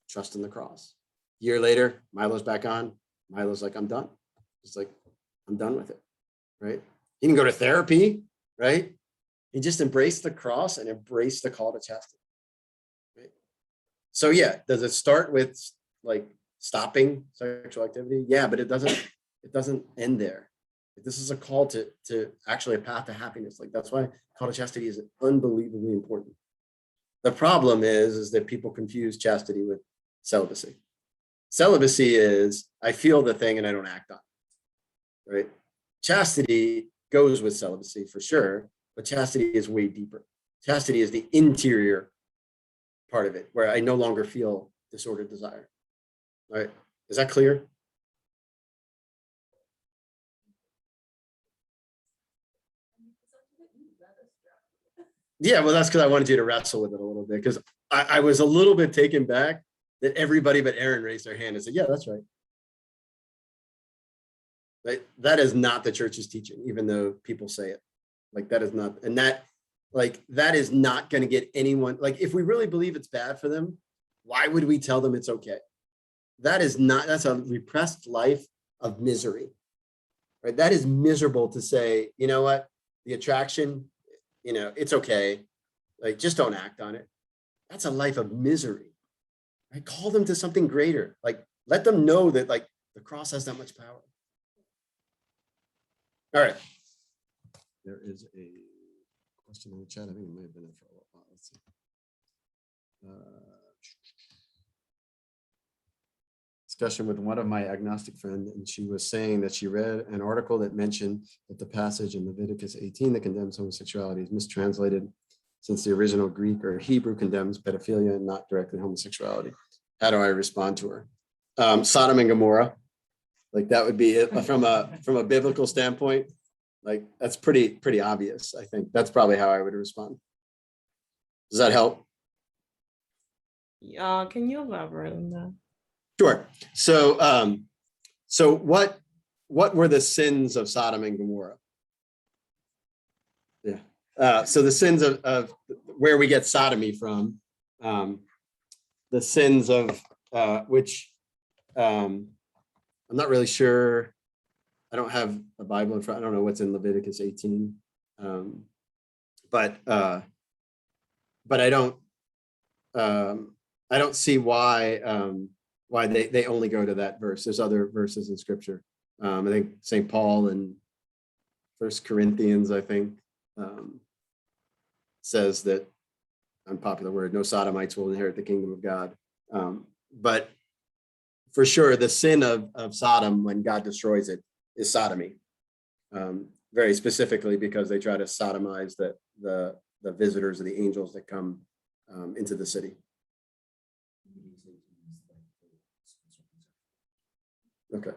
trust in the cross. A year later, Milo's back on. Milo's like, I'm done. He's like, I'm done with it, right? He didn't go to therapy, right? He just embraced the cross and embraced the call to chastity. Right? So yeah, does it start with like stopping sexual activity? Yeah, but it doesn't end there. This is a call to actually a path to happiness. Like that's why call to chastity is unbelievably important. The problem is that people confuse chastity with celibacy. Celibacy is I feel the thing and I don't act on it, right? Chastity goes with celibacy for sure, but chastity is way deeper. Chastity is the interior part of it, where I no longer feel disordered desire. All right, is that clear? Yeah, well, that's because I wanted you to wrestle with it a little bit, because I was a little bit taken back that everybody but Aaron raised their hand and said, yeah, that's right. Right? That is not the church's teaching, even though people say it. Like that is not, and that, like, that is not going to get anyone, like, if we really believe it's bad for them, why would we tell them it's okay? That is not, that's a repressed life of misery, right? That is miserable to say, you know what, the attraction, you know, it's okay. Like, just don't act on it. That's a life of misery, right? Call them to something greater. Like, let them know that, like, the cross has that much power. All right. There is a question in the chat. I think it may have been for a while. Let's see. Discussion with one of my agnostic friends, and she was saying that she read an article that mentioned that the passage in Leviticus 18 that condemns homosexuality is mistranslated, since the original Greek or Hebrew condemns pedophilia and not directly homosexuality. How do I respond to her? Sodom and Gomorrah, like that would be it from a biblical standpoint. Like that's pretty obvious. I think that's probably how I would respond. Does that help? Can you elaborate on that? Sure. So what were the sins of Sodom and Gomorrah? Yeah. So the sins of where we get sodomy from, the sins of which I'm not really sure. I don't have a Bible in front. I don't know what's in Leviticus 18, but I don't see why they only go to that verse. There's other verses in Scripture. I think St. Paul in 1 Corinthians, I think, says that, unpopular word, no sodomites will inherit the kingdom of God. But for sure, the sin of Sodom, when God destroys it, is sodomy. Very specifically because they try to sodomize the visitors or the angels that come into the city. Okay.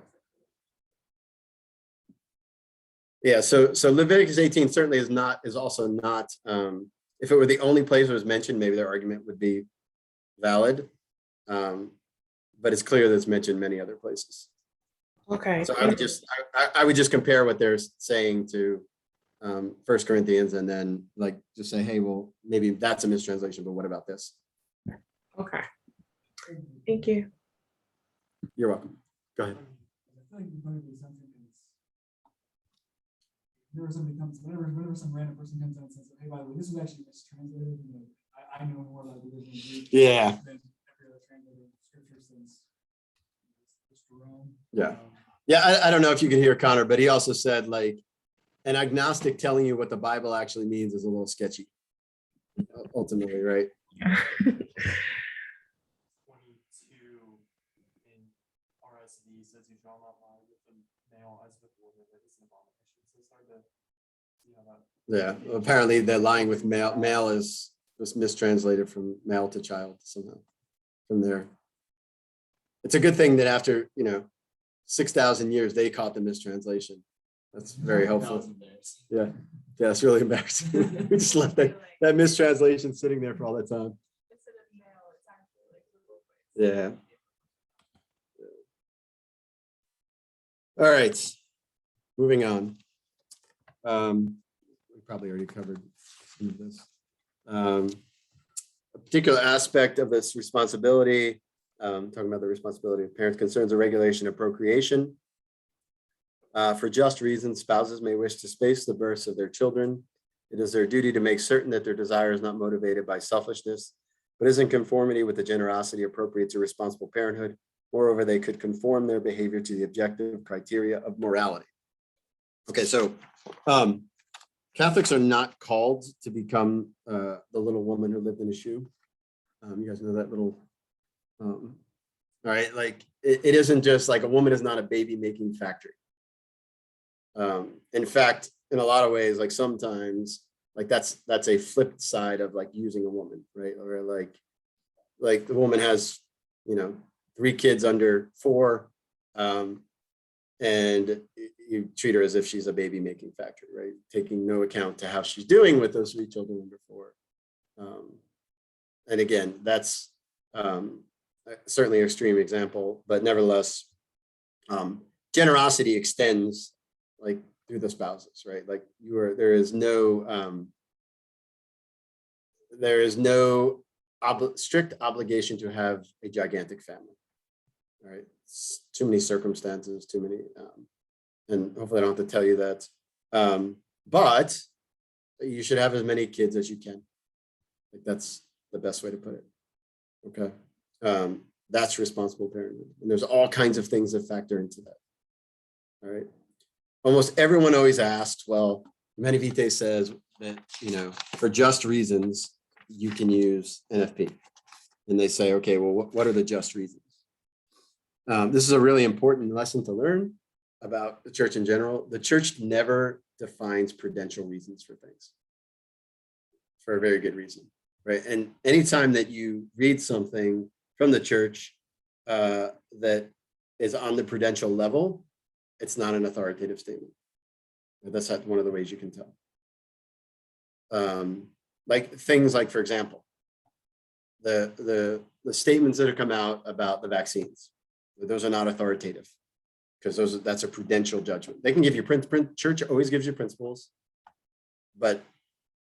Yeah, so Leviticus 18 certainly is also not, if it were the only place it was mentioned, maybe their argument would be valid. But it's clear that it's mentioned many other places. Okay. So I would just compare what they're saying to 1 Corinthians, and then like just say, hey, well, maybe that's a mistranslation, but what about this? Okay. Thank you. You're welcome. Go ahead. I feel like part of the assumption is whenever somebody comes, whenever some random person comes in and says, hey, by the way, this was actually mistranslated, and like, I know more about the original Greek Yeah. than every other translator of scripture since Jerome. Yeah. Yeah, I don't know if you can hear Connor, but he also said like an agnostic telling you what the Bible actually means is a little sketchy. Ultimately, right? 22 in RSV says you shall not lie with the male as with the woman, that is an abomination. So it's hard to see how that. Yeah. Apparently, the lying with male was mistranslated from male to child somehow from there. It's a good thing that after 6,000 years they caught the mistranslation. That's very helpful. Yeah, it's really embarrassing. We just left that mistranslation sitting there for all that time. Instead of male, it's actually like Yeah. All right, moving on. We probably already covered some of this. A particular aspect of this responsibility, talking about the responsibility of parents, concerns the regulation of procreation. For just reasons, spouses may wish to space the births of their children. It is their duty to make certain that their desire is not motivated by selfishness, but is in conformity with the generosity appropriate to responsible parenthood. Moreover, they could conform their behavior to the objective criteria of morality. Okay, so Catholics are not called to become the little woman who lived in a shoe. You guys know that little, all right, like it isn't just like a woman is not a baby making factory. In fact, in a lot of ways, like sometimes like that's a flipped side of like using a woman, right? Or like the woman has, 3 kids under 4, and you treat her as if she's a baby making factory, right? Taking no account to how she's doing with those 3 children under 4. And again, that's certainly an extreme example, but nevertheless, generosity extends like through the spouses, right? Like there is no strict obligation to have a gigantic family, right? It's too many circumstances, too many, and hopefully I don't have to tell you that. But you should have as many kids as you can. Like that's the best way to put it. Okay. That's responsible parenting. And there's all kinds of things that factor into that. All right. Almost everyone always asks, well, Humani Vitae says that, for just reasons, you can use NFP. And they say, okay, well, what are the just reasons? This is a really important lesson to learn about the church in general. The church never defines prudential reasons for things for a very good reason, right? And anytime that you read something from the church that is on the prudential level, it's not an authoritative statement. That's one of the ways you can tell. Like things like, for example, the statements that have come out about the vaccines, those are not authoritative because that's a prudential judgment. They can give you church always gives you principles, but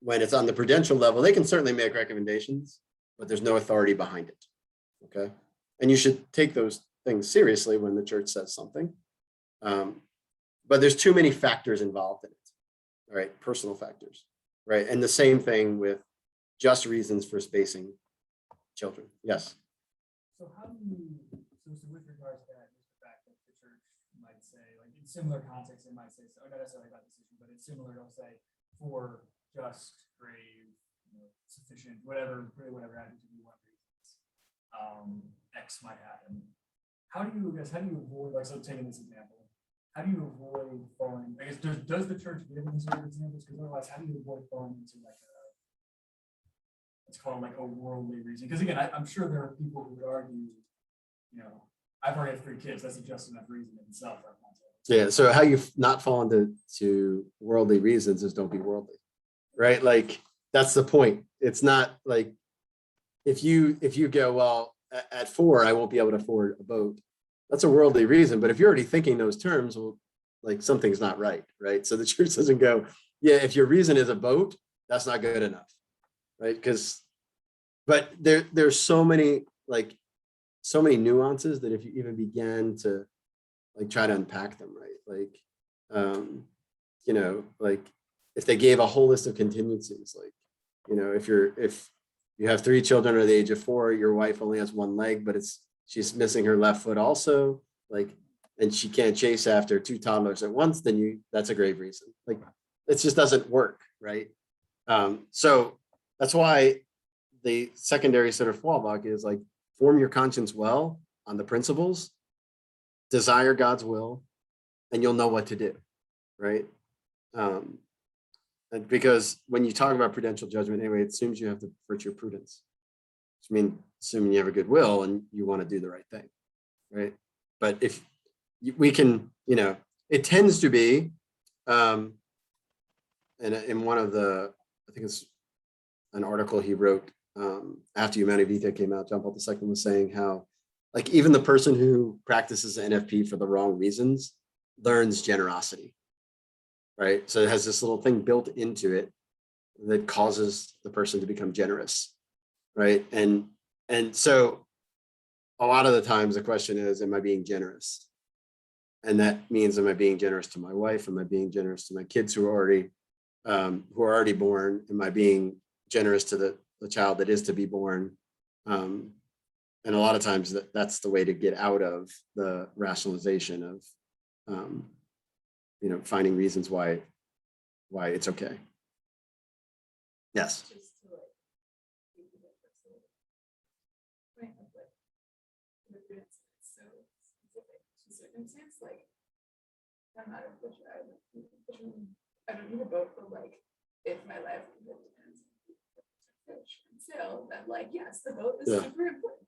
when it's on the prudential level, they can certainly make recommendations, but there's no authority behind it. Okay, and you should take those things seriously when the church says something. But there's too many factors involved in it, right? Personal factors, right? And the same thing with just reasons for spacing children. Yes. So how do you, so with regards to that, just the fact that the church might say, like in similar context, it might say, so not necessarily about this issue, but it's similar, it'll say for just, grave, sufficient, whatever happens to be one reasons, X might happen. How do you avoid, like, so taking this example, how do you avoid falling, I guess, does the church give any sort of examples? Because otherwise, how do you avoid falling into like it's called like a worldly reason? Because again, I'm sure there are people who would argue, I've already had 3 kids, that's a just enough reason in itself. Yeah, so how you not fall into worldly reasons is don't be worldly, right? Like that's the point. It's not like if you go, well, at 4, I won't be able to afford a boat. That's a worldly reason. But if you're already thinking those terms, well, like something's not right, right? So the church doesn't go, yeah, if your reason is a boat, that's not good enough, right? But there's so many nuances that if you even began to like try to unpack them, right? Like, if they gave a whole list of contingencies, like, if you have 3 children under the age of 4, your wife only has 1 leg, but she's missing her left foot also, like, and she can't chase after 2 toddlers at once, then that's a grave reason. Like, it just doesn't work, right? So that's why the secondary sort of fallback is like, form your conscience well on the principles, desire God's will, and you'll know what to do, right? And because when you talk about prudential judgment, anyway, it assumes you have the virtue of prudence, which means assuming you have a good will and you want to do the right thing, right? But if we can, it tends to be, and in one of the, I think it's an article he wrote after Humani Vitae came out, John Paul II was saying how, like, even the person who practices NFP for the wrong reasons learns generosity, right? So it has this little thing built into it that causes the person to become generous, right? And so a lot of the times the question is, am I being generous? And that means, am I being generous to my wife? Am I being generous to my kids who are already born? Am I being generous to the child that is to be born? And a lot of times that's the way to get out of the rationalization of finding reasons why it's okay. Yes. Just to like. Make it personal. Right, of like. It's so specific to circumstance, like. I'm not a fisher, I don't need a boat, but like, if my livelihood depends on fish and sail, then like, yes, the boat is Yeah. super important.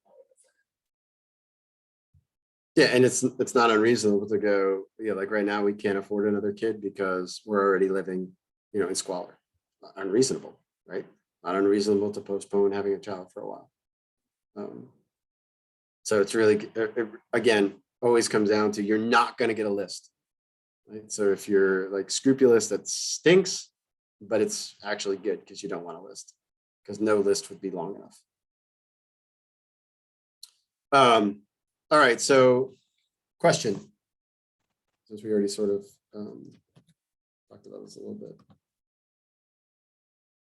Yeah, and it's not unreasonable to go, like right now we can't afford another kid because we're already living, in squalor. Not unreasonable, right? Not unreasonable to postpone having a child for a while. So it's really, again, always comes down to you're not going to get a list, right? So if you're like scrupulous, that stinks, but it's actually good because you don't want a list, because no list would be long enough. All right, so question, since we already sort of talked about this a little bit.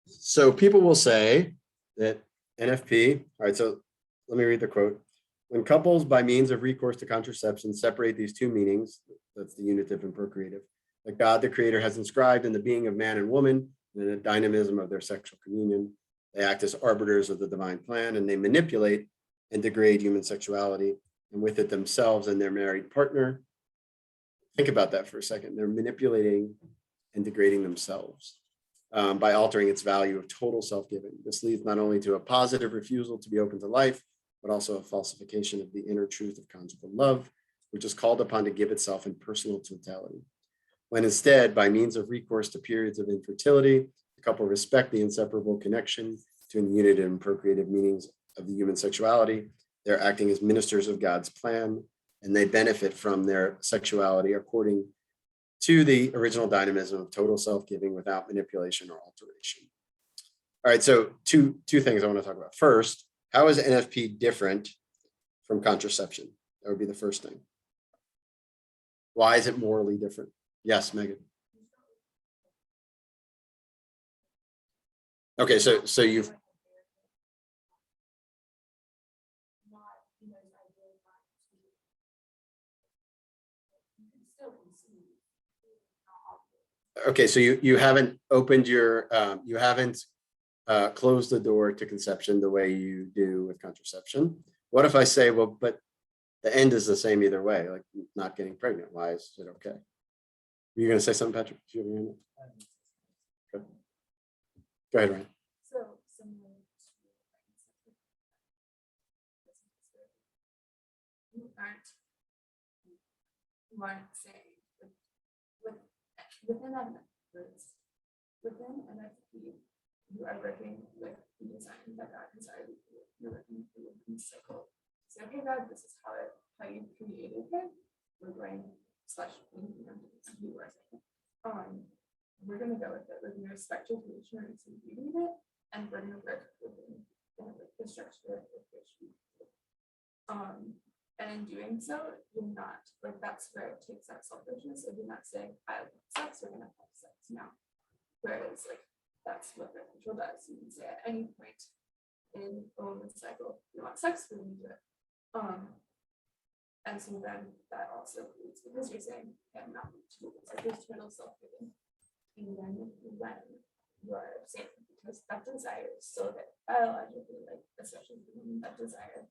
So people will say that NFP, all right, so let me read the quote. When couples by means of recourse to contraception separate these two meanings, that's the unitive and procreative, that God the Creator has inscribed in the being of man and woman and in the dynamism of their sexual communion, they act as arbiters of the divine plan, and they manipulate and degrade human sexuality, and with it themselves and their married partner. Think about that for a second. They're manipulating and degrading themselves by altering its value of total self-giving. This leads not only to a positive refusal to be open to life, but also a falsification of the inner truth of conjugal love, which is called upon to give itself in personal totality. When instead, by means of recourse to periods of infertility, the couple respect the inseparable connection between the unitive and procreative meanings of the human sexuality. They're acting as ministers of God's plan, and they benefit from their sexuality according to the original dynamism of total self-giving without manipulation or alteration. All right, so two things I want to talk about. First, how is NFP different from contraception? That would be the first thing. Why is it morally different? Yes, Megan. Okay, so you've okay, so you haven't opened your you haven't closed the door to conception the way you do with contraception. What if I say, well, but the end is the same either way, like not getting pregnant? Why is it okay? You're going to say something, Patrick? Do you have your hand up? Okay. Go ahead, Ryan. So similar to you aren't saying within NFP, you are working with the design that God desired. You're working through the cycle. So, okay, God, this is how you created it. We're going you are saying. We're gonna go with it. We're gonna respect your creation and see beauty in it, and we're gonna work within the structure of the creation. And in doing so, you're not like that's where it takes that selfishness. If you're not saying I want sex, we're gonna have sex now. Whereas like that's what birth control does. You can say at any point in a woman's cycle, you want sex, we're gonna do it. And so then that also leads because you're saying I'm not going to do this. Like there's total self-giving. And then when you are saying because that desire is so that biologically, like especially when that desire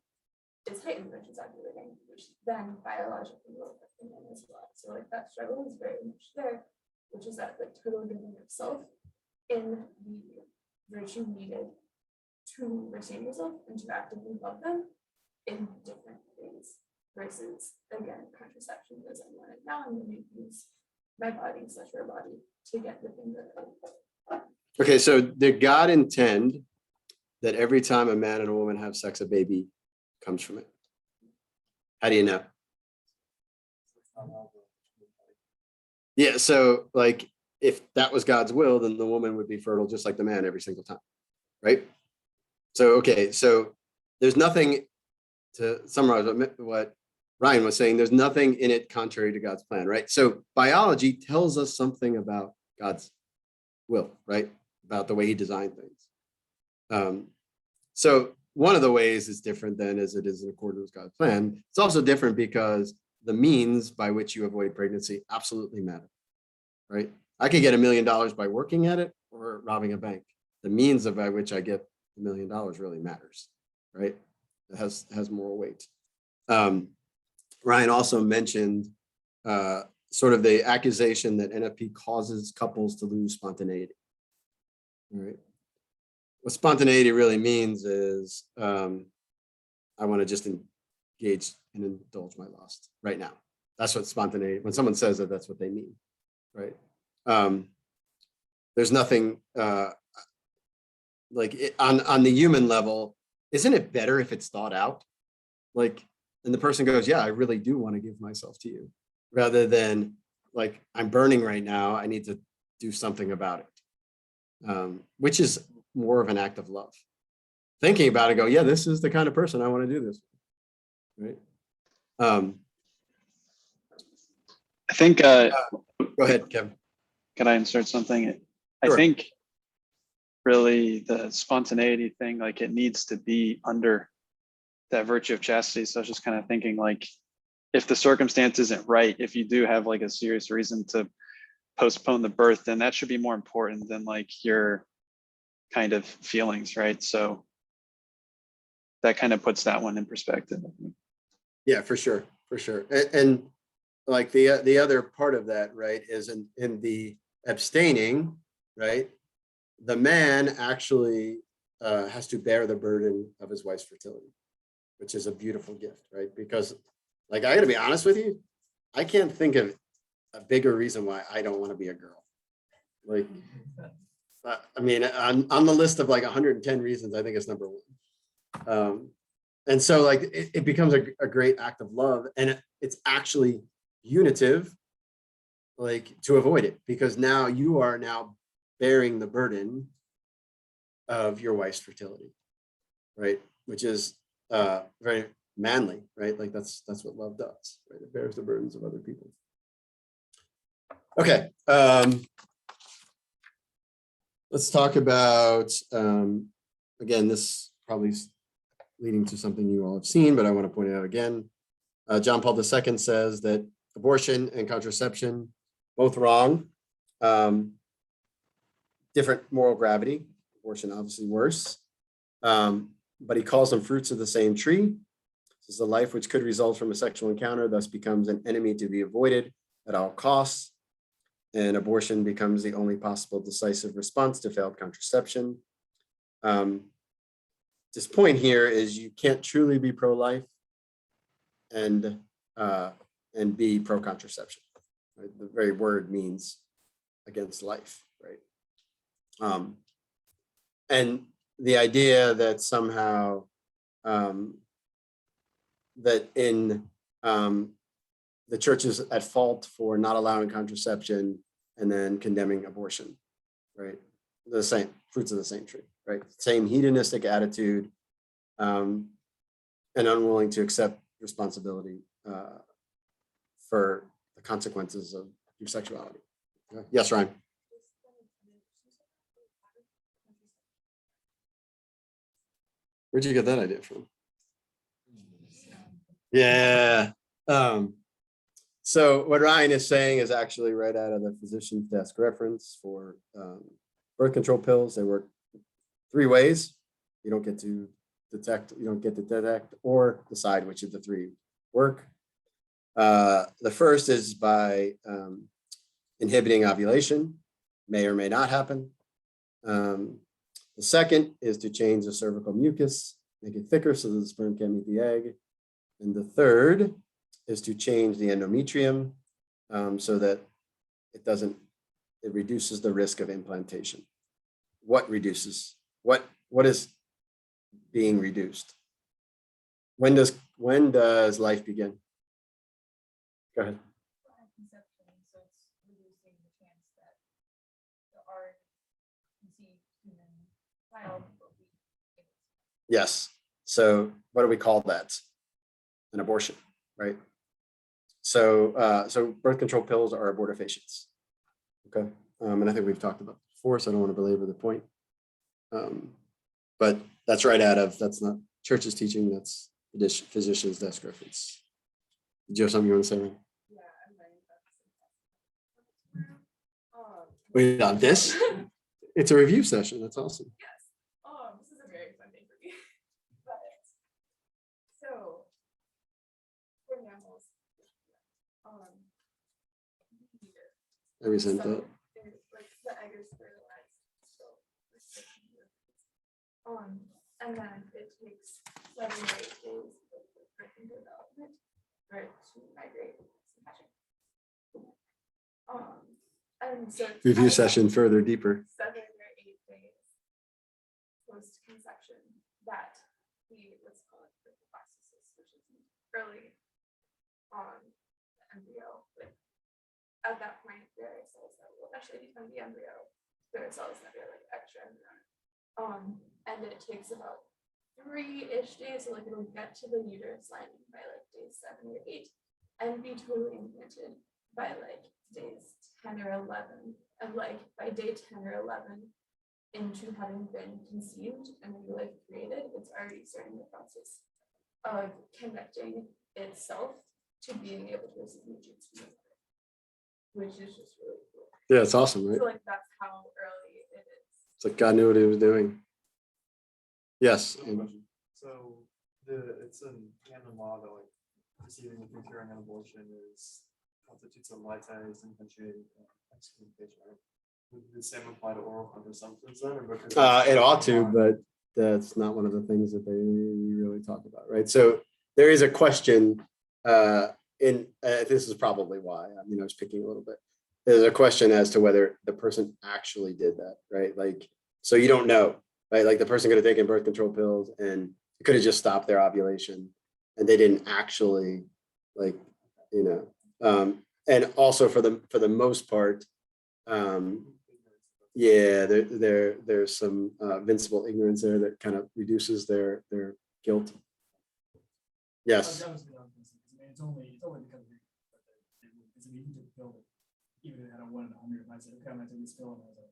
is heightened, which is ovulating, which then biologically will affect the man as well. So like that struggle is very much there, which is that like total giving of self in the virtue needed to receive yourself and to actively love them in different ways. Versus again, contraception is I want it now, I'm going to use my body, / your body to get the thing that I want. Okay, so did God intend that every time a man and a woman have sex, a baby comes from it? How do you know? Yeah, so like if that was God's will, then the woman would be fertile just like the man every single time, right? So, okay, so there's nothing, to summarize what Ryan was saying, there's nothing in it contrary to God's plan, right? So biology tells us something about God's will, right? About the way he designed things. So one of the ways it's different then is it is in accordance with God's plan. It's also different because the means by which you avoid pregnancy absolutely matter. right? I could get $1 million by working at it or robbing a bank. The means by which I get $1 million really matters, right? It has moral weight. Ryan also mentioned sort of the accusation that NFP causes couples to lose spontaneity. All right. What spontaneity really means is I want to just engage and indulge my lust right now. That's what spontaneity, when someone says that, that's what they mean, right? There's nothing like on the human level, isn't it better if it's thought out? Like, and the person goes, yeah, I really do want to give myself to you, rather than like, I'm burning right now, I need to do something about it, which is more of an act of love. Thinking about it, go, yeah, this is the kind of person I want to do this, right? I think, Go ahead, Kevin. can I insert something? Sure. I think really the spontaneity thing, like it needs to be under that virtue of chastity. So I was just kind of thinking like, if the circumstance isn't right, if you do have like a serious reason to postpone the birth, then that should be more important than like your kind of feelings, right? So that kind of puts that one in perspective. Yeah, for sure, for sure. And like the other part of that, right, is in the abstaining, right? The man actually has to bear the burden of his wife's fertility, which is a beautiful gift, right? Because, like, I got to be honest with you, I can't think of a bigger reason why I don't want to be a girl. Like, I mean, on the list of like 110 reasons, I think it's number one. And so, like, it becomes a great act of love, and it's actually unitive, like, to avoid it, because now you are now bearing the burden of your wife's fertility, right? Which is very manly, right? Like that's what love does, right? It bears the burdens of other people. Okay, let's talk about again, this probably leading to something you all have seen, but I want to point it out again. John Paul II says that abortion and contraception, both wrong, different moral gravity. Abortion obviously worse, but he calls them fruits of the same tree. This is a life which could result from a sexual encounter, thus becomes an enemy to be avoided at all costs. And abortion becomes the only possible decisive response to failed contraception. This point here is you can't truly be pro-life and be pro-contraception. Right? The very word means against life, right? And the idea that somehow that in the church is at fault for not allowing contraception and then condemning abortion, right? The same fruits of the same tree, right? Same hedonistic attitude, and unwilling to accept responsibility for the consequences of your sexuality. Yes, Ryan. Where'd you get that idea from? Yeah. So what Ryan is saying is actually right out of the physician's desk reference for birth control pills. They work 3 ways. You don't get to detect or decide which of the 3 work. The first is by inhibiting ovulation, may or may not happen. The second is to change the cervical mucus, make it thicker so that the sperm can meet the egg. And the third is to change the endometrium so that it reduces the risk of implantation. What reduces? What is being reduced? When does life begin? Go ahead. Conception, so it's reducing the chance that the already conceived human child will be. Yes. So what do we call that? An abortion, right? So so birth control pills are abortifacients. Okay. And I think we've talked about this before, so I don't want to belabor the point. But that's that's not church's teaching, that's the physician's desk reference. Did you have something you want to say, Ryan? Yeah, I'm writing about this. Wait, on this? It's a review session. That's awesome. Yes, this is a very fun day for me. But, so, for mammals, I resent so, that. like, the egg is fertilized, so. And then it takes 7 or 8 days for the birth development for it to migrate to hatching. And so. it's Review at about session further deeper. 7 or 8 days post-conception that let's call it the blastocyst, which is early on the embryo. But at that point, there are cells that will eventually become the embryo. There are cells that are like extra embryonic. And it takes about 3-ish days, so like it'll get to the uterus lining by like day 7 or 8 and be totally implanted by like days 10 or 11. And like by day 10 or 11 into having been conceived and life created, it's already starting the process of connecting itself to being able to receive nutrients from the mother, which is just really cool. Yeah, it's awesome, right? So like that's how early it is. It's like God knew what he was doing. Yes. So question. So it's an canon law that like receiving and procuring an abortion is constitutes a LYFE intention excommunication, right? Would the same apply to oral contraceptives then? Or because It ought to, but that's not one of the things that they really talk about, right? So there is a question, this is probably why, I was picking a little bit. There's a question as to whether the person actually did that, right? Like, so you don't know, right? Like the person could have taken birth control pills and it could have just stopped their ovulation and they didn't actually like, and also for the most part, yeah, there's some vincible ignorance there that kind of reduces their guilt. Yes. That was the other thing, 'cause, I mean, it's only because it's an easy to build it. Even if it had a 1 in 100, if I said, okay, I'm gonna take this pill and there's a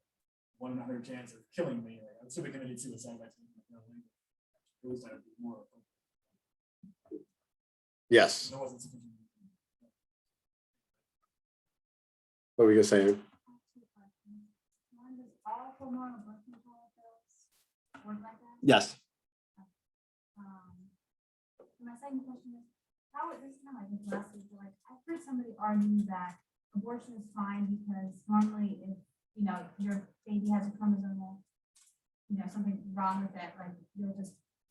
1 in 100 chance of killing me, like, I'm still committed suicide by taking the pill. At least I would be more. Yes. There wasn't sufficient. What were you gonna say? Two questions. One is all hormonal birth control pills work like that? Yes. My second question is, how is this kind of like this last week, like, I've heard somebody argue that abortion is fine because normally if, your baby has a chromosomal, something wrong with it, like,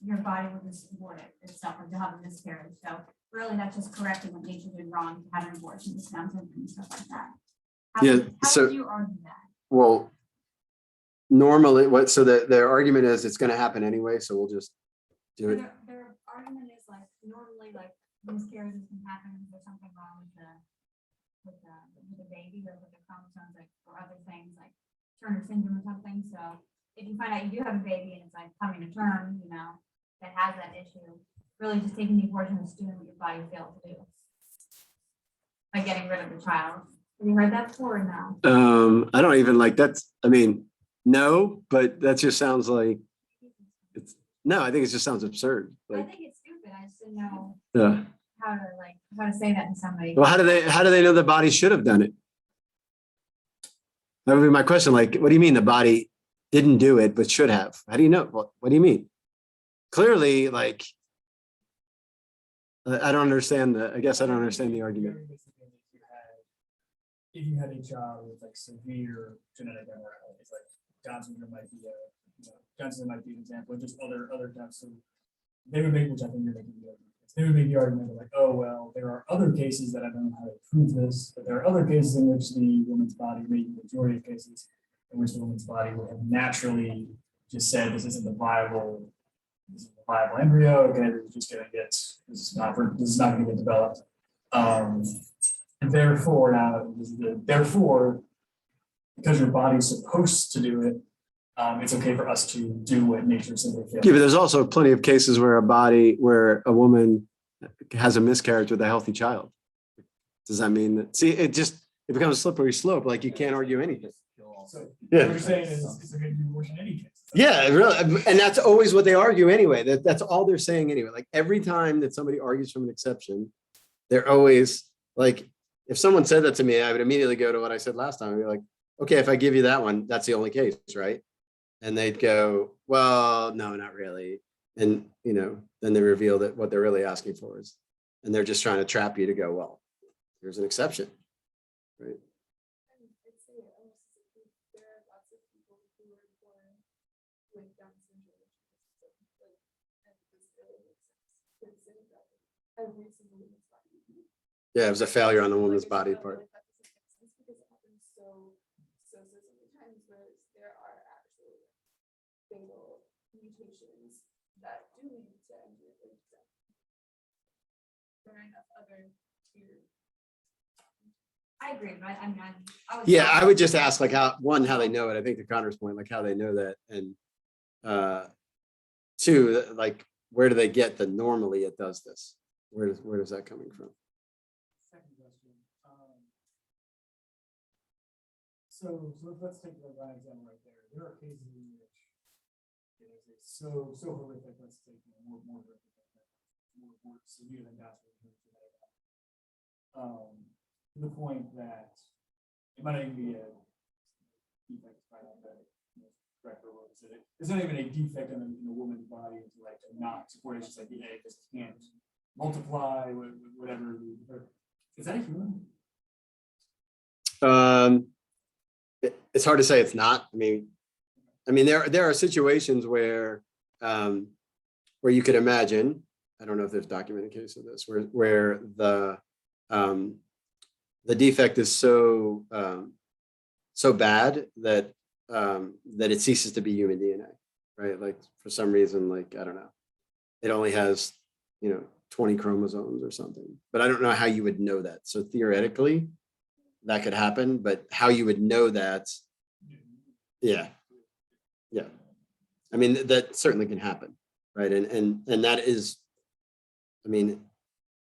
your body will just abort it itself, like you'll have a miscarriage. So really that's just correcting what nature did wrong to have an abortion, discounted and stuff like that. How so- would you argue that? Well, normally, so their argument is it's going to happen anyway, so we'll just do it. Their argument is like, normally like miscarriages can happen if there's something wrong with the baby or with the chromosomes, like, or other things like Turner syndrome or something. So if you find out you do have a baby and it's like coming to term, that has that issue, really just taking the abortion is doing what your body failed to do. By getting rid of the child. Have you heard that before or no? I don't even like that's, no, but that just sounds like no, I think it just sounds absurd. I Like, think it's stupid. I just didn't know yeah. how to say that to somebody. Well, how do they know the body should have done it? That would be my question. Like, what do you mean the body didn't do it, but should have? How do you know? What do you mean? Clearly, like, I don't understand I guess I don't understand the argument. If you had a child with like severe genetic abnormalities, like Down syndrome might be Down syndrome might be an example, or just other types of, they would make, which I think you're making the argument. They would make the argument like, oh, well, there are other cases that I don't know how to prove this, but there are other cases in which the woman's body, maybe the majority of cases, in which the woman's body would have naturally just said, this isn't a viable embryo, okay, this is just gonna get, this is not gonna get developed. Therefore, because your body's supposed to do it, it's okay for us to do what nature simply failed. Yeah, but there's also plenty of cases where a woman has a miscarriage with a healthy child. Does that mean that? See, it becomes a slippery slope. Like you can't argue anything. So Yeah. what you're saying is it's okay to do abortion in any case. Yeah, really, and that's always what they argue anyway. That's all they're saying anyway. Like every time that somebody argues from an exception, they're always like, if someone said that to me, I would immediately go to what I said last time. I'd be like, okay, if I give you that one, that's the only case, right? And they'd go, well, no, not really. And, you know, then they reveal that what they're really asking for is, and they're just trying to trap you to go, well, here's an exception, right? And I'd say almost as a group, there are lots of people who were born with Down syndrome, which is like, and this really makes sense. Could say that every single woman's body. Yeah, it was a failure on the Like, woman's it's body not part. like that doesn't make sense because it happens so many times, whereas there are actual fatal mutations that do lead to injury. There are enough other tier. I agree, but I mean, I was. Yeah, I would just ask like how, one, how they know it. I think to Connor's point, like how they know that. And two, like, where do they get the normally it does this? Where does that coming from? Second question. So let's take the Ryan example right there. There are cases in which it is so horrific, let's take more horrific, more severe than that's what we're doing. To the point that it might not even be a defect, correct or what is it? There's not even a defect in a woman's body to like to not support it. It's just like the egg just can't multiply, whatever. Is that a human? It's hard to say it's not. I mean, there are situations where you could imagine. I don't know if there's documented case of this where the defect is so bad that it ceases to be human DNA, right? Like for some reason, like I don't know, it only has 20 chromosomes or something. But I don't know how you would know that. So theoretically, that could happen. But how you would know that? Yeah. I mean, that certainly can happen, right? And that is, I mean,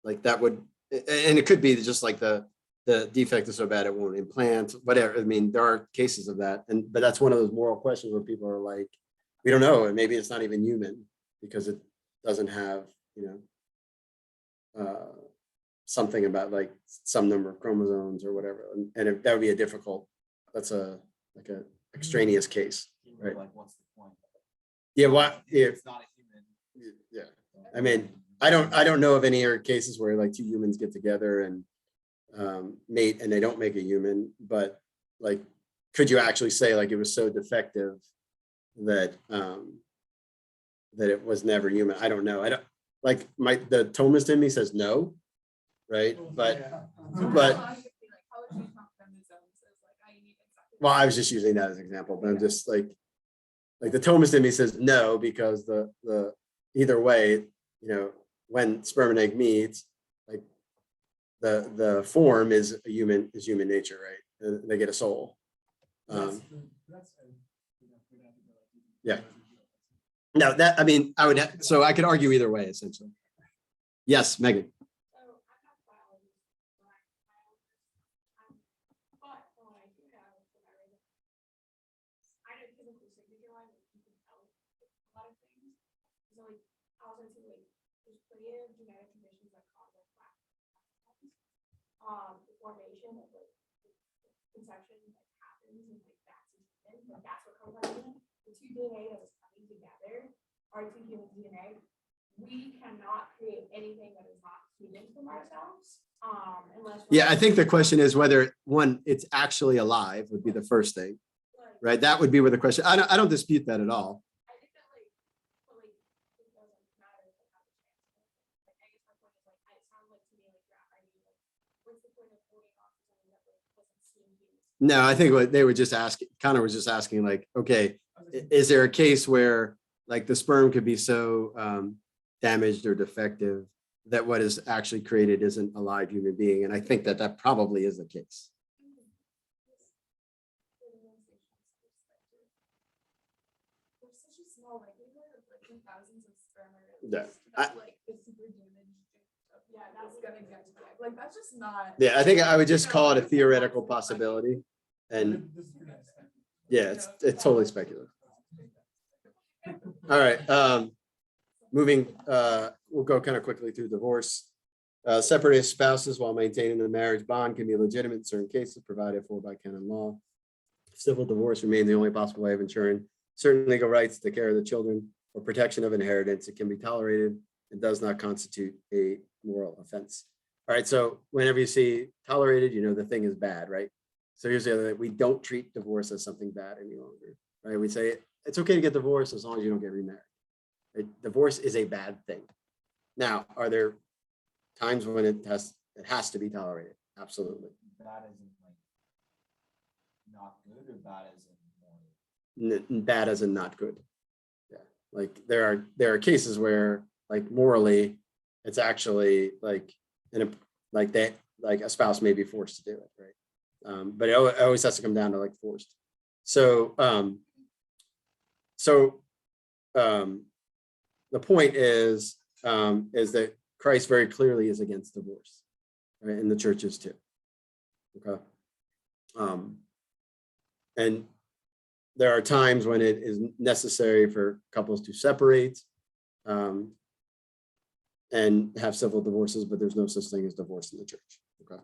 like that would, and it could be just like the defect is so bad it won't implant, whatever. I mean, there are cases of that, but that's one of those moral questions where people are like, we don't know, and maybe it's not even human because it doesn't have, something about like some number of chromosomes or whatever, and that would be that's a extraneous case, right? Like, what's the point? Yeah, what if? It's not a human. Yeah, I mean, I don't know of any other cases where like two humans get together and mate and they don't make a human, but like, could you actually say like it was so defective that that it was never human? I don't know. I don't like the Thomist in me says no, right? But well, I was just using that as an example, but I'm just like the Thomist in me says no, because the either way, when sperm and egg meets, like the form is human nature, right? And they get a soul. Yeah. No, that, I mean, so I could argue either way, essentially. Yes, Megan. The formation of like conception that happens and like that's what comes out of it. The two DNA that is coming together are two human DNA. We cannot create anything that is not human from ourselves. Unless I think the question is whether one, it's actually alive would be the first thing, right? That would be where the question. I don't dispute that at all. I think that like it doesn't matter if it happens. Like I guess my point is like it sounds like to me like what's the point of holding on to something that like doesn't seem human? No, I think what they were just asking, Connor was just asking like, okay, is there a case where like the sperm could be so damaged or defective that what is actually created isn't a live human being? And I think that probably is the case. There's such a small likelihood of like thousands of sperm Yeah. like the super damaged. Yeah, that's gonna get to that. Like that's just not. Yeah, I think I would just call it a theoretical possibility. And yeah, it's totally speculative. All right. Moving, we'll go kind of quickly through divorce. Separated spouses while maintaining the marriage bond can be legitimate in certain cases provided for by canon law. civil divorce remain the only possible way of ensuring certain legal rights, the care of the children, or protection of inheritance, it can be tolerated and does not constitute a moral offense. All right, so whenever you see tolerated, you know the thing is bad, right? So here's the other thing, we don't treat divorce as something bad any longer, right? We say it's okay to get divorced as long as you don't get remarried. Right? Divorce is a bad thing. Now, are there times when it has to be tolerated? Absolutely. Bad as in like not good, or bad as in moral? Bad as in not good. Yeah, like there are cases where like morally, it's actually like like a spouse may be forced to do it, right? But it always has to come down to like forced. So the point is that Christ very clearly is against divorce, right? And the churches too. Okay. And there are times when it is necessary for couples to separate and have civil divorces, but there's no such thing as divorce in the church. Okay.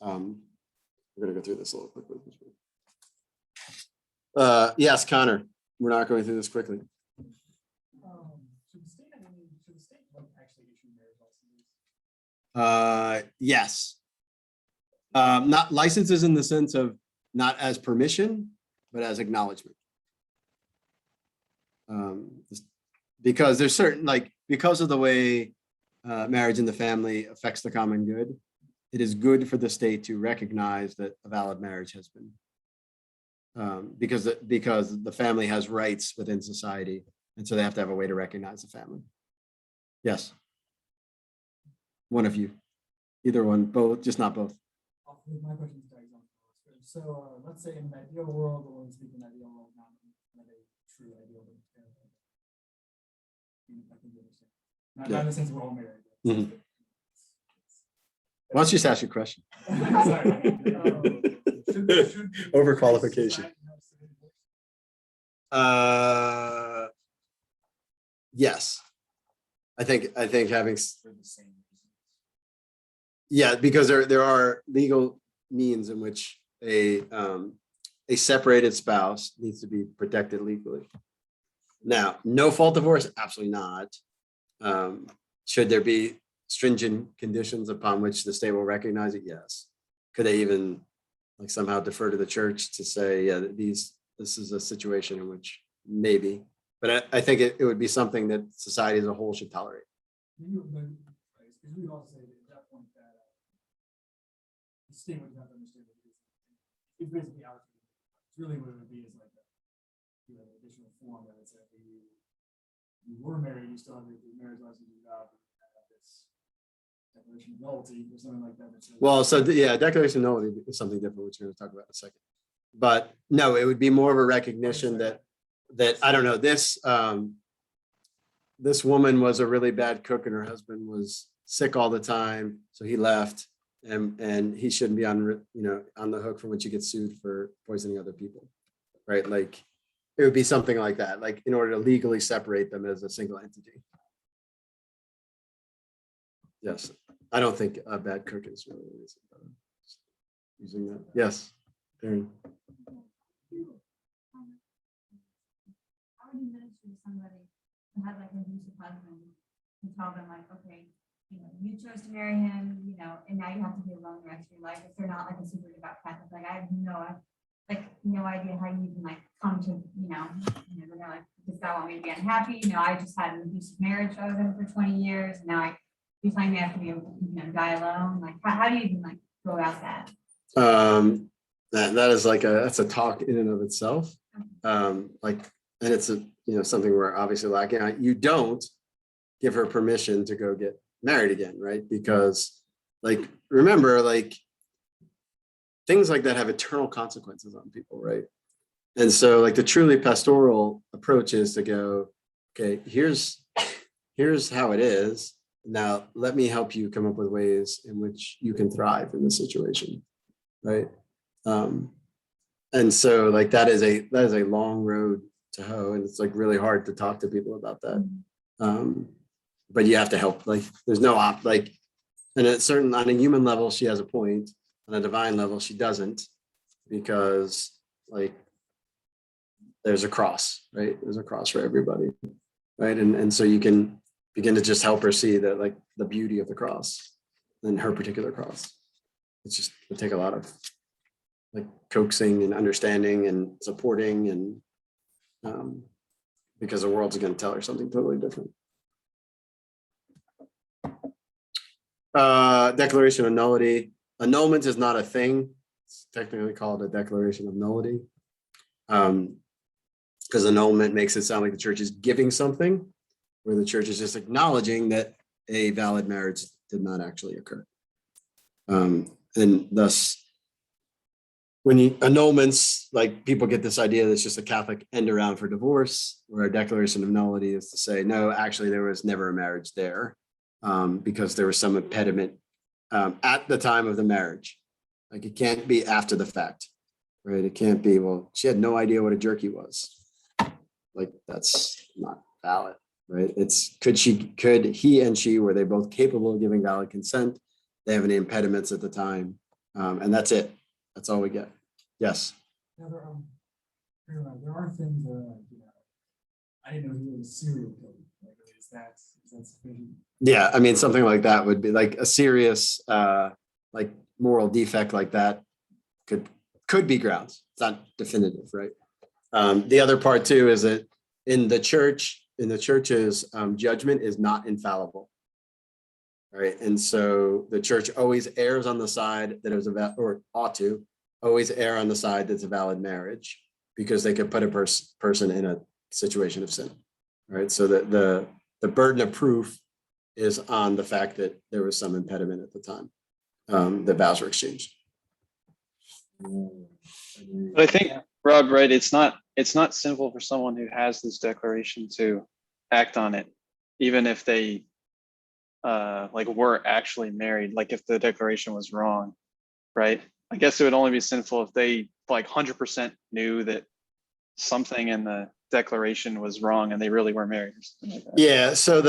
We're gonna go through this a little quickly. Yes, Connor, we're not going through this quickly. Should the state like actually issue marriage licenses? Yes. Not licenses in the sense of not as permission, but as acknowledgement. Because there's certain, like, because of the way marriage in the family affects the common good, it is good for the state to recognize that a valid marriage has been. Because the family has rights within society, and so they have to have a way to recognize the family. Yes. One of you, either one, both, just not both. My question is so let's say in an ideal world, or when speaking ideal world, not a true ideal, but not in the sense we're all married. Mhm. Why don't you just ask your question? Sorry. Overqualification. Yes. I think having, For the same reasons. yeah, because there are legal means in which a separated spouse needs to be protected legally. Now, no fault divorce, absolutely not. Should there be stringent conditions upon which the state will recognize it? Yes. Could they even like somehow defer to the church to say, yeah, this is a situation in which maybe, but I think it would be something that society as a whole should tolerate. Because we all say at that point that the state would have to understand what it is. It's basically out. It's really what it would be is like a additional form that would say you were married, you still have your marriage license, you have this declaration of nullity or something like that. Well, so yeah, declaration of nullity is something different, which we're going to talk about in a second. But no, it would be more of a recognition that I don't know, this woman was a really bad cook and her husband was sick all the time, so he left, and he shouldn't be on the hook for when she gets sued for poisoning other people, right? Like it would be something like that, like in order to legally separate them as a single entity. Yes, I don't think a bad cook is really using that. Yes, Aaron. How would you minister to somebody who had like an abusive husband and tell them like, okay, you chose to marry him, and now you have to be alone the rest of your life if they're not like a super devout Catholic. Like I have no idea how you even like come to, they're like, does God want me to be unhappy? I just had an abusive marriage. I was in for 20 years. And now you're telling me I have to be, die alone. Like, how do you even like go about that? That is like that's a talk in and of itself. And it's something we're obviously lacking on. You don't give her permission to go get married again, right? Because like, remember, like things like that have eternal consequences on people, right? And so like the truly pastoral approach is to go, okay, here's how it is. Now let me help you come up with ways in which you can thrive in this situation, right? And so like that is a long road to hoe, and it's like really hard to talk to people about that. But you have to help. Like there's no and on a human level she has a point, on a divine level she doesn't, because like there's a cross, right? There's a cross for everybody, right? And so you can begin to just help her see that, like, the beauty of the cross and her particular cross. It's just, it take a lot of like coaxing and understanding and supporting, and because the world's going to tell her something totally different. Declaration of nullity. Annulment is not a thing. It's technically called a declaration of nullity. Because annulment makes it sound like the church is giving something, where the church is just acknowledging that a valid marriage did not actually occur. And thus, when you annulments, like, people get this idea that it's just a Catholic end around for divorce, where a declaration of nullity is to say, no, actually there was never a marriage there, because there was some impediment at the time of the marriage. Like, it can't be after the fact, right? It can't be, well, she had no idea what a jerky was. Like, that's not valid, right? It's, could he and she, were they both capable of giving valid consent? They have any impediments at the time, and that's it. That's all we get. Yes. Now, there are things that are like, I didn't know he was a serial killer. Like, is that sufficient? Yeah, I mean, something like that would be like a serious, like, moral defect like that could be grounds. It's not definitive, right? The other part too is that in the church's judgment is not infallible. Right. And so the church always errs on the side that it was or ought to always err on the side that's a valid marriage, because they could put a person in a situation of sin. Right. So that the burden of proof is on the fact that there was some impediment at the time that vows were exchanged. But I think, Rob, right, it's not simple for someone who has this declaration to act on it, even if they like were actually married, like if the declaration was wrong, right? I guess it would only be sinful if they like 100% knew that something in the declaration was wrong and they really were married or something like that. Yeah, so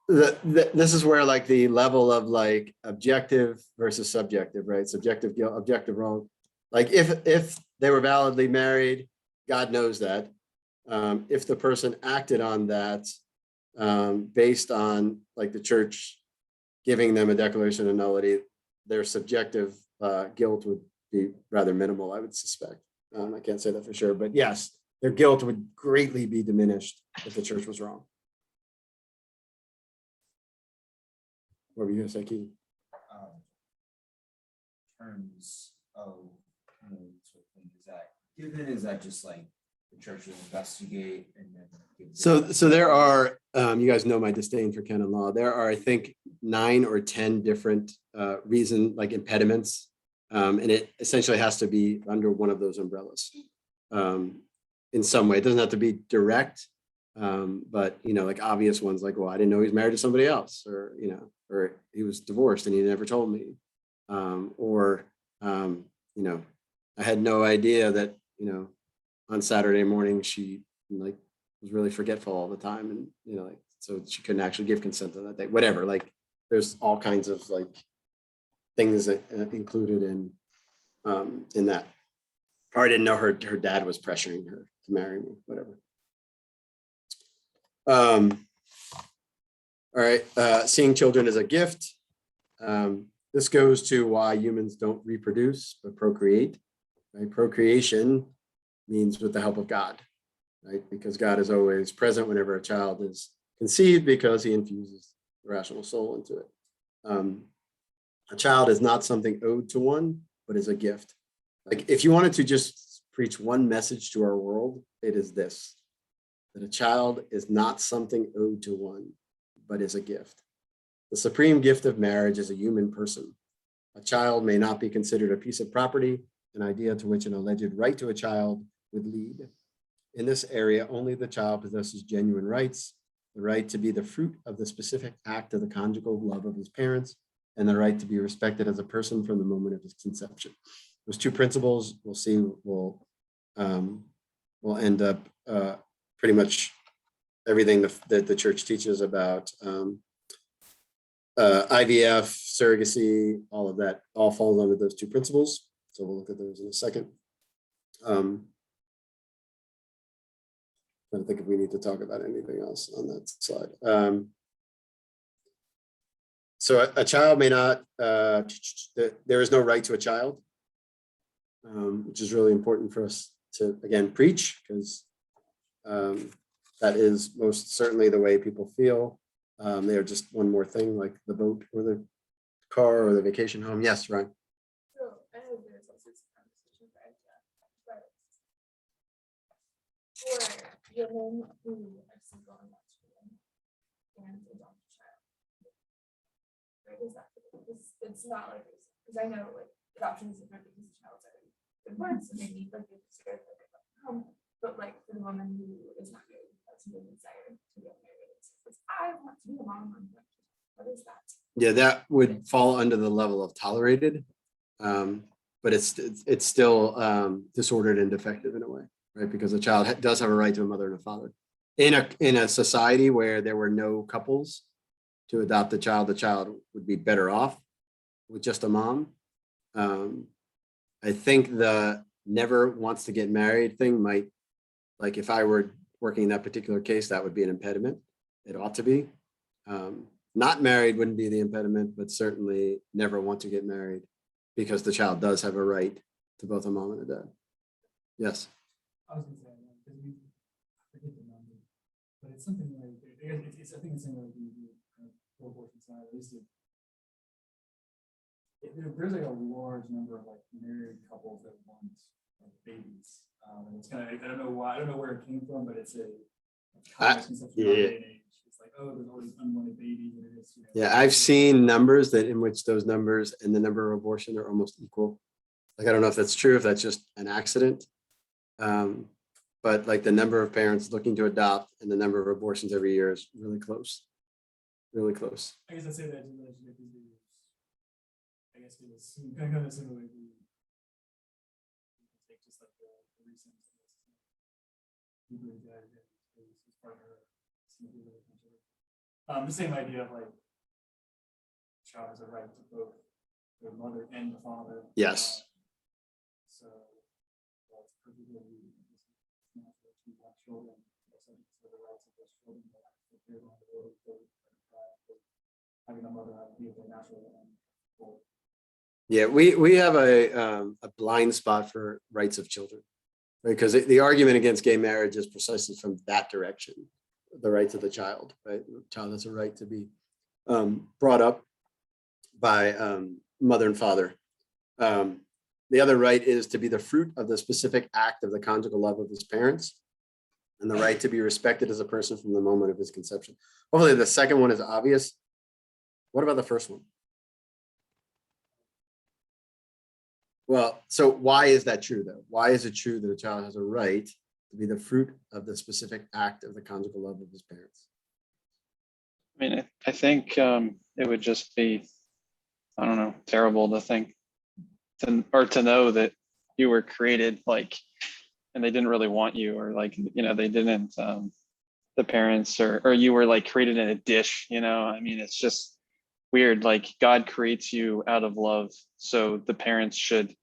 this is where, like, the level of, like, objective versus subjective, right? Subjective guilt, objective wrong. Like, if they were validly married, God knows that. If the person acted on that based on, like, the church giving them a declaration of nullity, their subjective guilt would be rather minimal, I would suspect. I can't say that for sure, but yes, their guilt would greatly be diminished if the church was wrong. What were you going to say, Keith? Terms of, sort of thing, is that given? Is that just like the church will investigate and then give So there are, you guys know my disdain for canon law. There are, I think, 9 or 10 different like impediments, and it essentially has to be under one of those umbrellas in some way. It doesn't have to be direct, but, like, obvious ones, like, well, I didn't know he was married to somebody else, or he was divorced and he never told me, or I had no idea that, on Saturday morning she, like, was really forgetful all the time, and like, so she couldn't actually give consent on that day, whatever. Like, there's all kinds of, like, things that included in that. Or I didn't know her dad was pressuring her to marry me, whatever. All right, seeing children as a gift. This goes to why humans don't reproduce but procreate. Right? Procreation means with the help of God, right? Because God is always present whenever a child is conceived, because he infuses the rational soul into it. A child is not something owed to one, but is a gift. Like, if you wanted to just preach one message to our world, it is this: that a child is not something owed to one, but is a gift. The supreme gift of marriage is a human person. A child may not be considered a piece of property, an idea to which an alleged right to a child would lead. In this area, only the child possesses genuine rights: the right to be the fruit of the specific act of the conjugal love of his parents, and the right to be respected as a person from the moment of his conception. Those two principles, we'll see, will end up pretty much everything that the church teaches about IVF, surrogacy, all of that, all falls under those two principles. So we'll look at those in a second. I don't think if we need to talk about anything else on that slide. So a child may not, there is no right to a child, which is really important for us to, again, preach, because that is most certainly the way people feel. They are just one more thing, like the boat or the car or the vacation home. Yes, Ryan. So I know there's also some conversation, but for women who are single and want children and adopt a child, where does that fit? It's not like, because I know like adoption is different because the child's already been born, so they need like a scared like a home. But like for the woman who is not married, that's no desire to get married. It's I want to be a mom. What is that? Yeah, that would fall under the level of tolerated, but it's still disordered and defective in a way, right? Because a child does have a right to a mother and a father. In a society where there were no couples to adopt the child would be better off with just a mom. I think the never wants to get married thing might, like if I were working in that particular case, that would be an impediment. It ought to be. Not married wouldn't be the impediment, but certainly never want to get married because the child does have a right to both a mom and a dad. Yes. I was gonna say, because we I forget the number, but it's something like, it's I think it's in like the pro-abortion side, at least there's like a large number of like married couples that want like babies. And it's kind of, I don't know why, I don't know where it came from, but it's a common misconception in our day and age. It's like, oh, there's all these unwanted babies, and it is, you know. Yeah, I've seen numbers that in which those numbers and the number of abortion are almost equal. Like, I don't know if that's true, if that's just an accident. But like the number of parents looking to adopt and the number of abortions every year is really close. Really close. I guess I say that in relation to I guess it was kind of similar to take just like the recent Hebrew dad his partner. The same idea of like child has a right to both the mother and the father. Yes. So that's particularly natural to have children. So the rights of those children having a mother be their natural and full. Yeah, we have a blind spot for rights of children, right? Because the argument against gay marriage is precisely from that direction, the rights of the child, right? The child has a right to be brought up by mother and father. The other right is to be the fruit of the specific act of the conjugal love of his parents, and the right to be respected as a person from the moment of his conception. Hopefully the second one is obvious. What about the first one? Well, so why is that true though? Why is it true that a child has a right to be the fruit of the specific act of the conjugal love of his parents? I mean, I think it would just be, I don't know, terrible to think to know that you were created like, and they didn't really want you, or like, you know, they didn't, the parents, or you were like created in a dish, you know. I mean, it's just weird. Like God creates you out of love, so the parents should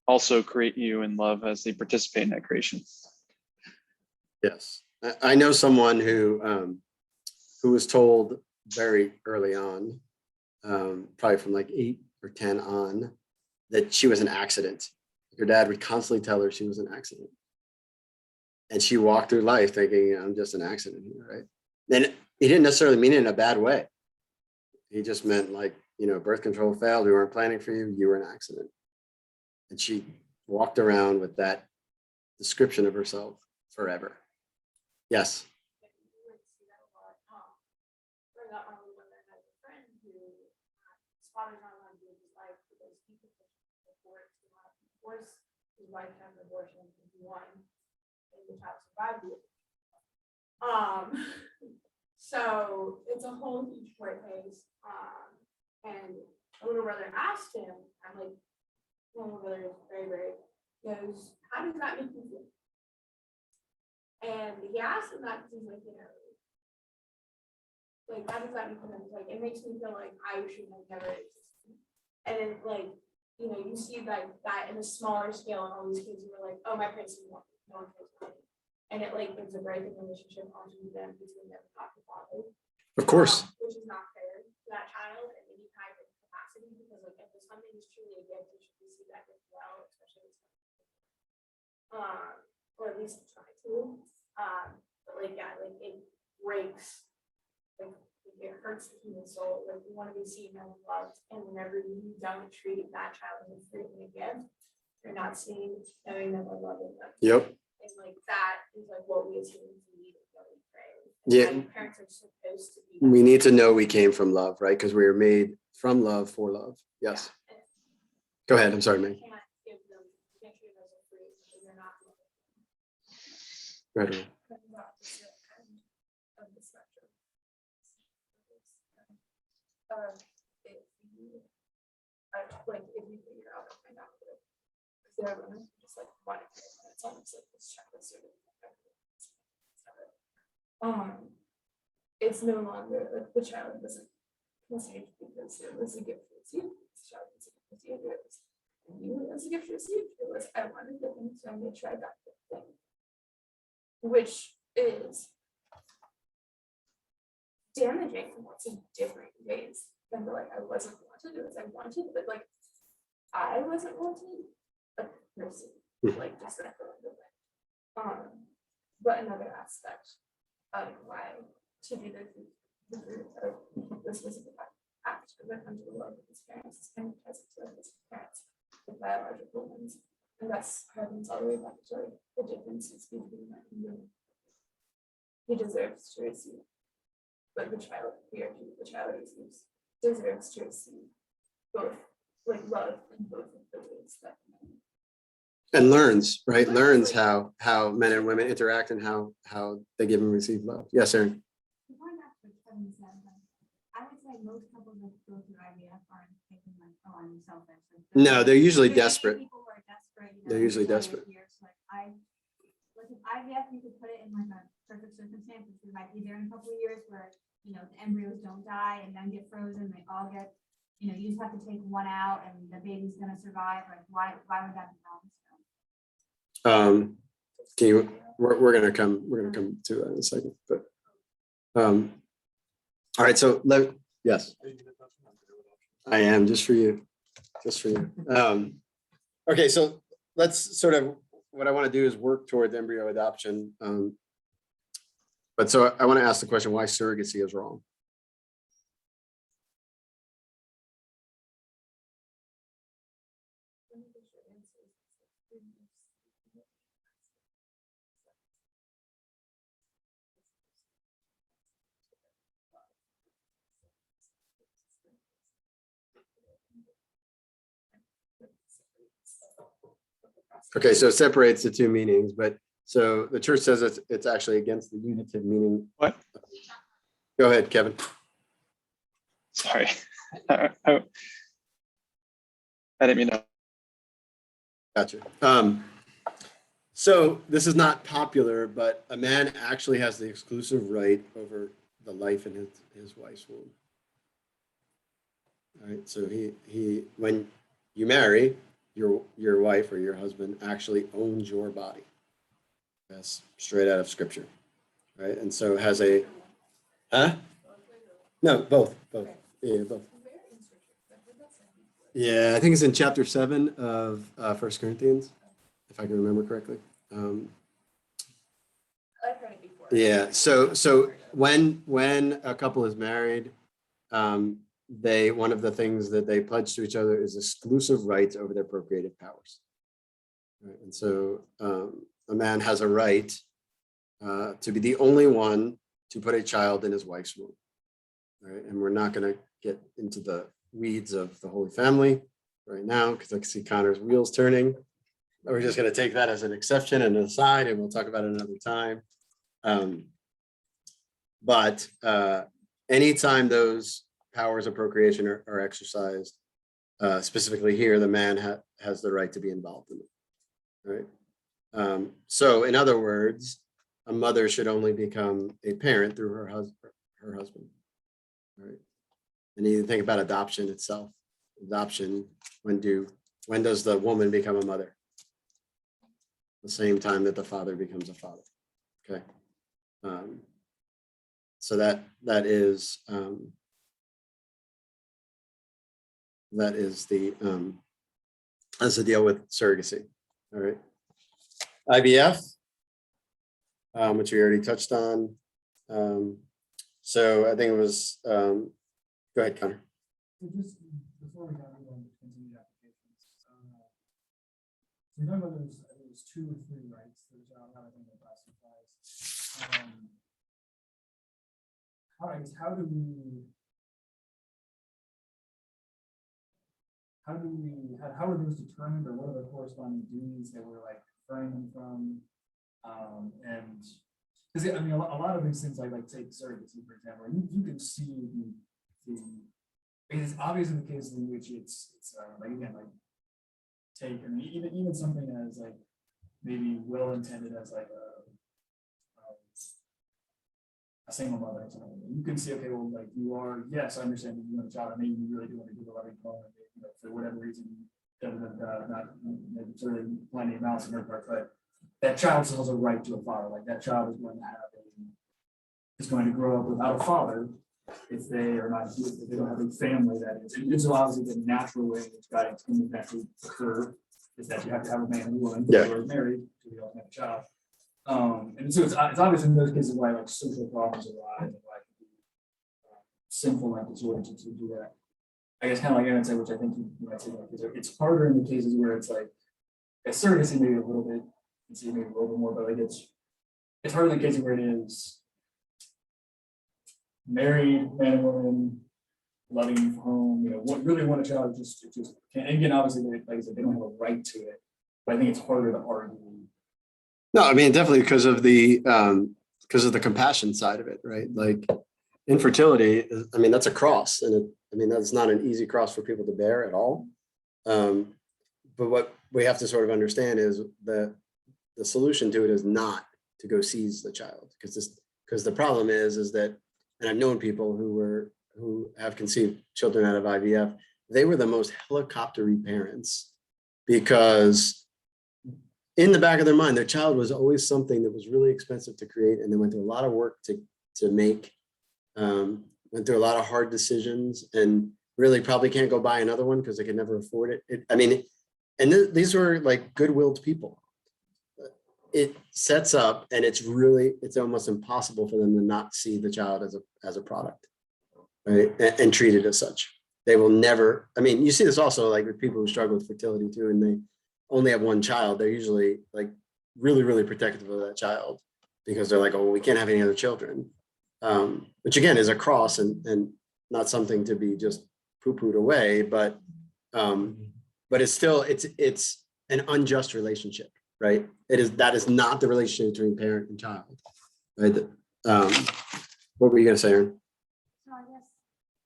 also create you in love as they participate in that creation. Yes, I know someone who was told very early on, probably from like 8 or 10 on, that she was an accident. Her dad would constantly tell her she was an accident. And she walked through life thinking, I'm just an accident here, right? Then he didn't necessarily mean it in a bad way. He just meant like, you know, birth control failed. We weren't planning for you. You were an accident. And she walked around with that description of herself forever. Yes. His wife had an abortion in 51 and the child survived it. So it's a whole huge court case. And a little brother asked him, I'm like, my little brother is very brave. He goes, how does that make you feel? And he asked him that because he's like, you know, like, how does that make you feel? He's like, it makes me feel like I should have never existed. And then, like, you know, you see like that in a smaller scale, and all these kids who are like, oh, my parents didn't want me, no one cares about me. And it like gives a very good relationship onto them between them and the father. Of course. Which is not fair to that child in any kind of capacity, because like if something is truly a gift, you should receive that gift well, especially or at least try to. But like yeah, like it breaks, like it hurts the human soul. Like you want to be seen and loved, and whenever you don't treat that child as a fruit and a gift, you're not seeing, knowing them or loving them. Yep. And like that is like what we as humans need when we pray. Yeah. Like, parents are supposed to be. We need to know we came from love, right? Because we were made from love for love. Yes. Yeah. Go ahead. I'm sorry, You Meg. can't give them, you can't treat them as a fruit, because you're not. Right away. The opposite end of the spectrum. If you, like, if you figure out, find out, if there are women who just like want to, it's almost like this checklist or it's no longer like the child wasn't conceived because it was a gift received. The child was a gift received. It was, and you as a gift received. It was, I wanted the thing, so I'm gonna try that thing, which is damaging in lots of different ways. And like I wasn't wanted, it was I wanted, but like I wasn't wanted, a person, like just that way. But another aspect of why to be the fruit of the specific act of it under the love of his parents is kind of present to his parents, the biological ones, and that's happens all the way back to like the differences between men and women. He deserves to receive, but the child receives deserves to receive both, like love in both of the ways that men. And learns, right? Learns how men and women interact and how they give and receive love. Yes, Aaron. Going back to what Kevin said, I would say most couples that go through IVF aren't thinking like, oh, I'm selfish. No, they're usually There's desperate. People who are desperate. They're usually desperate. Years, like with IVF, you could put it in like a perfect circumstance, which we might be there in a couple of years where, you know, the embryos don't die and then get frozen, they all get, you know, you just have to take one out and the baby's gonna survive. Like, why would that be wrong? Can you, we're gonna come to that in a second, but all right, so yes, I am just for you. Okay, so let's sort of, what I want to do is work toward embryo adoption. But so I want to ask the question, why surrogacy is wrong. Okay, so it separates the two meanings, but so the church says it's actually against the unitive meaning. What? Go ahead, Kevin. Sorry. I didn't mean to. Gotcha. So this is not popular, but a man actually has the exclusive right over the life in his wife's womb. All right, so he when you marry, your wife or your husband actually owns your body. That's straight out of scripture, right? And so has a, no, both, yeah, both. Yeah, I think it's in chapter 7 of 1 Corinthians, if I can remember correctly. I've heard it before. Yeah, so when a couple is married, one of the things that they pledge to each other is exclusive rights over their procreative powers. Right? And so a man has a right to be the only one to put a child in his wife's womb. Right? And we're not going to get into the weeds of the Holy Family right now because I can see Connor's wheels turning. We're just going to take that as an exception and an aside, and we'll talk about it another time. But anytime those powers of procreation are exercised, specifically here, the man has the right to be involved in it, right? So in other words, a mother should only become a parent through her husband, right? And you think about adoption itself. Adoption, when does the woman become a mother? The same time that the father becomes a father, Okay. So that is the that's the deal with surrogacy. All right. IVF, which we already touched on. So I think it was, go ahead, Connor. So just before we got into continued applications, so you're talking about there's 2 or 3 rights to the child, how I think that classifies. I guess, how are those determined, or what are the corresponding duties that we're like referring them from? And because I mean, a lot of these things, like take surrogacy, for example, you can see it's obvious in the cases in which it's like, again, like take, I mean, even something as like maybe well intended as like a single mother or something. You can see, okay, well, like you are, yes, I understand that you want a child, and maybe you really do want to give a loving home, and you know, for whatever reason, not necessarily plenty of malice in her part, but that child still has a right to a father. Like that child is going to grow up without a father if they are not, if they don't have a family that is. And this is obviously the natural way in which guidance can naturally occur, is that you have to have a man and a woman who are married to be able to have a child. And so it's obvious in those cases why like social problems arise and why it can be sinful like disorder to do that. I guess kind of like Aaron said, which I think you might say, like, it's harder in the cases where it's like a surrogacy maybe a little bit, you see maybe a little bit more, but like it's harder in the cases where it is married man and woman, loving home, you know, what really want a child just can't. And again, obviously, like I said, they don't have a right to it, but I think it's harder to argue. No, I mean, definitely because of the compassion side of it, right? Like infertility, I mean, that's a cross, and that's not an easy cross for people to bear at all. But what we have to sort of understand is that the solution to it is not to go seize the child, because the problem is that, and I've known people who have conceived children out of IVF, they were the most helicoptery parents, because in the back of their mind, their child was always something that was really expensive to create, and they went through a lot of work to make, went through a lot of hard decisions, and really probably can't go buy another one because they could never afford it. These were like good-willed people. It sets up, and it's almost impossible for them to not see the child as a product, right? And treat it as such. They will never, you see this also like with people who struggle with fertility too, and they only have one child. They're usually like really, really protective of that child, because they're like, oh, we can't have any other children. Which again is a cross and not something to be just poo-pooed away, but it's still, it's an unjust relationship, right? That is not the relationship between parent and child, right? What were you gonna say, Aaron? So I guess,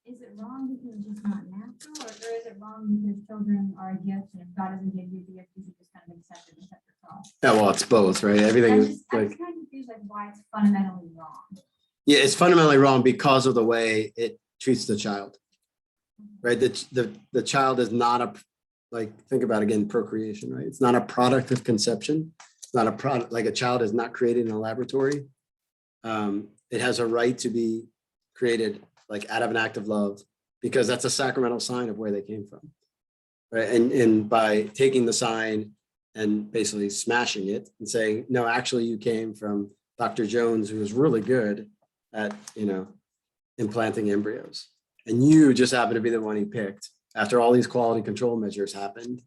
is it wrong because it's just not natural, or is it wrong because children are a gift, and if God doesn't give you the gift, you should just kind of accept it and accept yourself? Yeah, well, it's both, right? Everything I'm is just like, kind of confused, like why it's fundamentally wrong. yeah, it's fundamentally wrong because of the way it treats the child, right? The child is not think about again, procreation, right? It's not a product of conception. It's not a product, like a child is not created in a laboratory. It has a right to be created like out of an act of love, because that's a sacramental sign of where they came from, right? And by taking the sign and basically smashing it and saying, no, actually you came from Dr. Jones, who was really good at, implanting embryos. And you just happen to be the one he picked after all these quality control measures happened.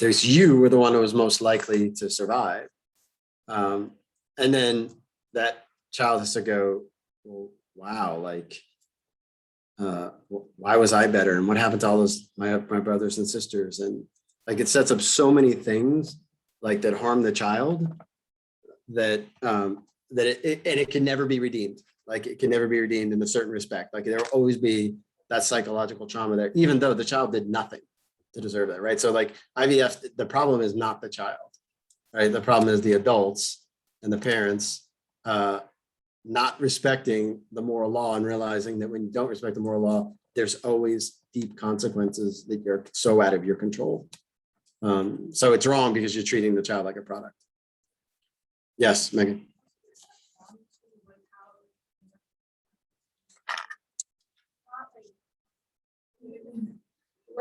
You were the one who was most likely to survive. And then that child has to go, well, wow, like, why was I better? And what happened to all those, my brothers and sisters? And like, it sets up so many things like that harm the child, that it can never be redeemed. Like it can never be redeemed in a certain respect. Like there will always be that psychological trauma there, even though the child did nothing to deserve that, right? So like IVF, the problem is not the child, right? The problem is the adults and the parents not respecting the moral law, and realizing that when you don't respect the moral law, there's always deep consequences that you're so out of your control. So it's wrong because you're treating the child like a product. Yes, Megan.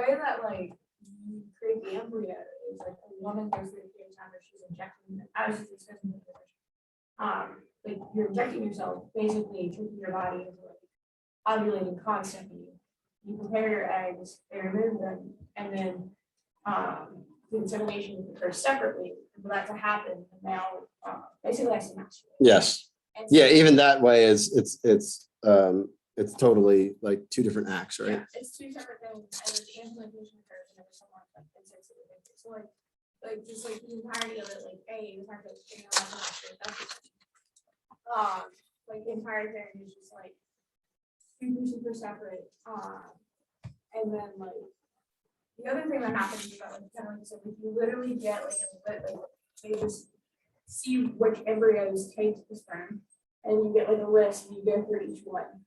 way that like you create the embryo is like a woman goes through a period of time where she's injecting, I was just discussing with her. Like you're injecting yourself, basically tricking your body into like ovulating constantly. You prepare your eggs, they remove them, and then the insemination occurs separately. And for that to happen, the male basically has to masturbate. Yes. And so- Yeah, even that way is it's totally like two different acts, right? Yeah, it's two separate things, and then the implementation occurs whenever someone like inserts it within it. So like just like the entirety of it, like the fact that you know, like the entire thing is just like super separate. And then like the other thing that happens is that like kind of like so if you literally get like they just see which embryos take the sperm, and you get like a list and you go through each one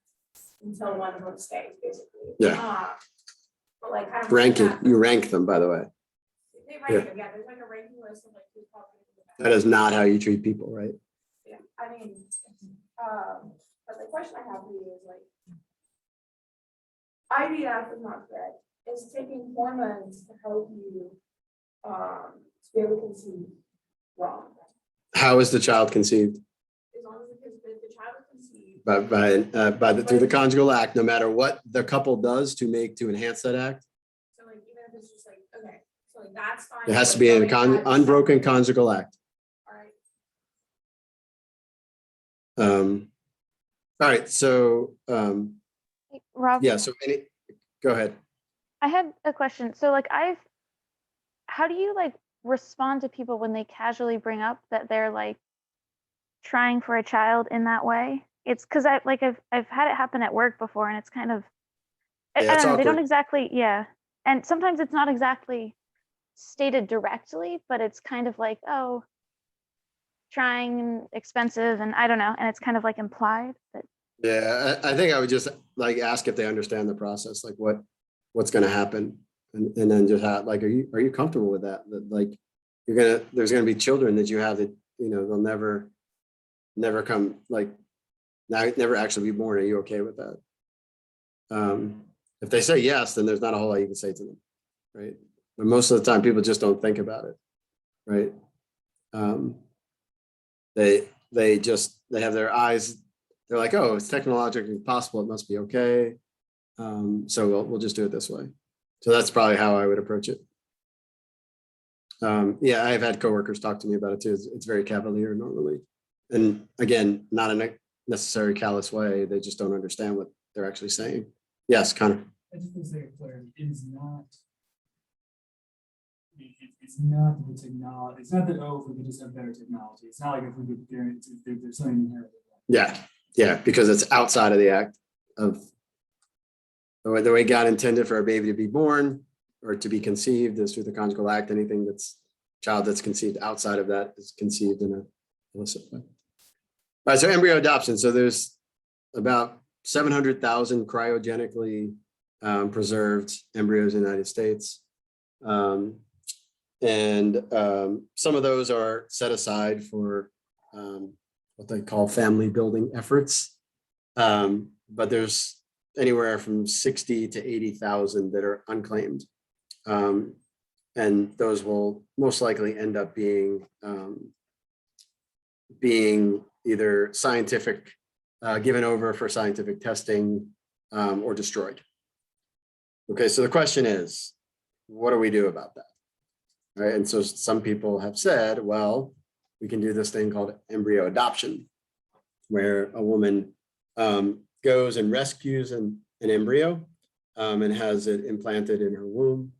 until one of them stays, basically. Yeah. But like kind of Ranking, like that, you rank them, by the way. they rank them, yeah, there's like a ranking list of like who's probably the That best. is not how you treat people, right? Yeah, I mean, but the question I have for you is like, IVF is not correct. Is taking hormones to help you to be able to conceive wrong? How is the child conceived? As long as the child is conceived. Through the conjugal act, no matter what the couple does to enhance that act, So like even if it's just like, okay, so like that's fine. it has to be an unbroken conjugal act. All right. All right, so, Rob, yeah, so go ahead. I had a question. So like how do you like respond to people when they casually bring up that they're like trying for a child in that way? It's because I've had it happen at work before, and it's kind of, I Yeah, it's don't know, they don't awkward. exactly, yeah. And sometimes it's not exactly stated directly, but it's kind of like, oh, trying expensive, and I don't know, and it's kind of like implied that. Yeah, I think I would just like ask if they understand the process, like what's gonna happen. And then just have, like, are you comfortable with that? That like, there's gonna be children that you have that, they'll never come, like, never actually be born. Are you okay with that? If they say yes, then there's not a whole lot you can say to them, right? But most of the time, people just don't think about it, right? They have their eyes. They're like, oh, it's technologically possible. It must be okay. So we'll just do it this way. So that's probably how I would approach it. Yeah, I've had coworkers talk to me about it too. It's very cavalier normally. And again, not in a necessary callous way. They just don't understand what they're actually saying. Yes, Connor. I just want to say clarity, it is not. It's not the technology, it's not that, oh, if we could just have better technology, it's not like if we could guarantee, if there's something inherent. Yeah, because it's outside of the act of the way God intended for a baby to be born or to be conceived is through the conjugal act. Anything child that's conceived outside of that is conceived in a illicit way. All right, so embryo adoption. So there's about 700,000 cryogenically preserved embryos in the United States. And some of those are set aside for what they call family building efforts. But there's anywhere from 60 to 80,000 that are unclaimed. And those will most likely end up being either scientific, given over for scientific testing, or destroyed. Okay, so the question is, what do we do about that? Right, and so some people have said, well, we can do this thing called embryo adoption, where a woman goes and rescues an embryo and has it implanted in her womb.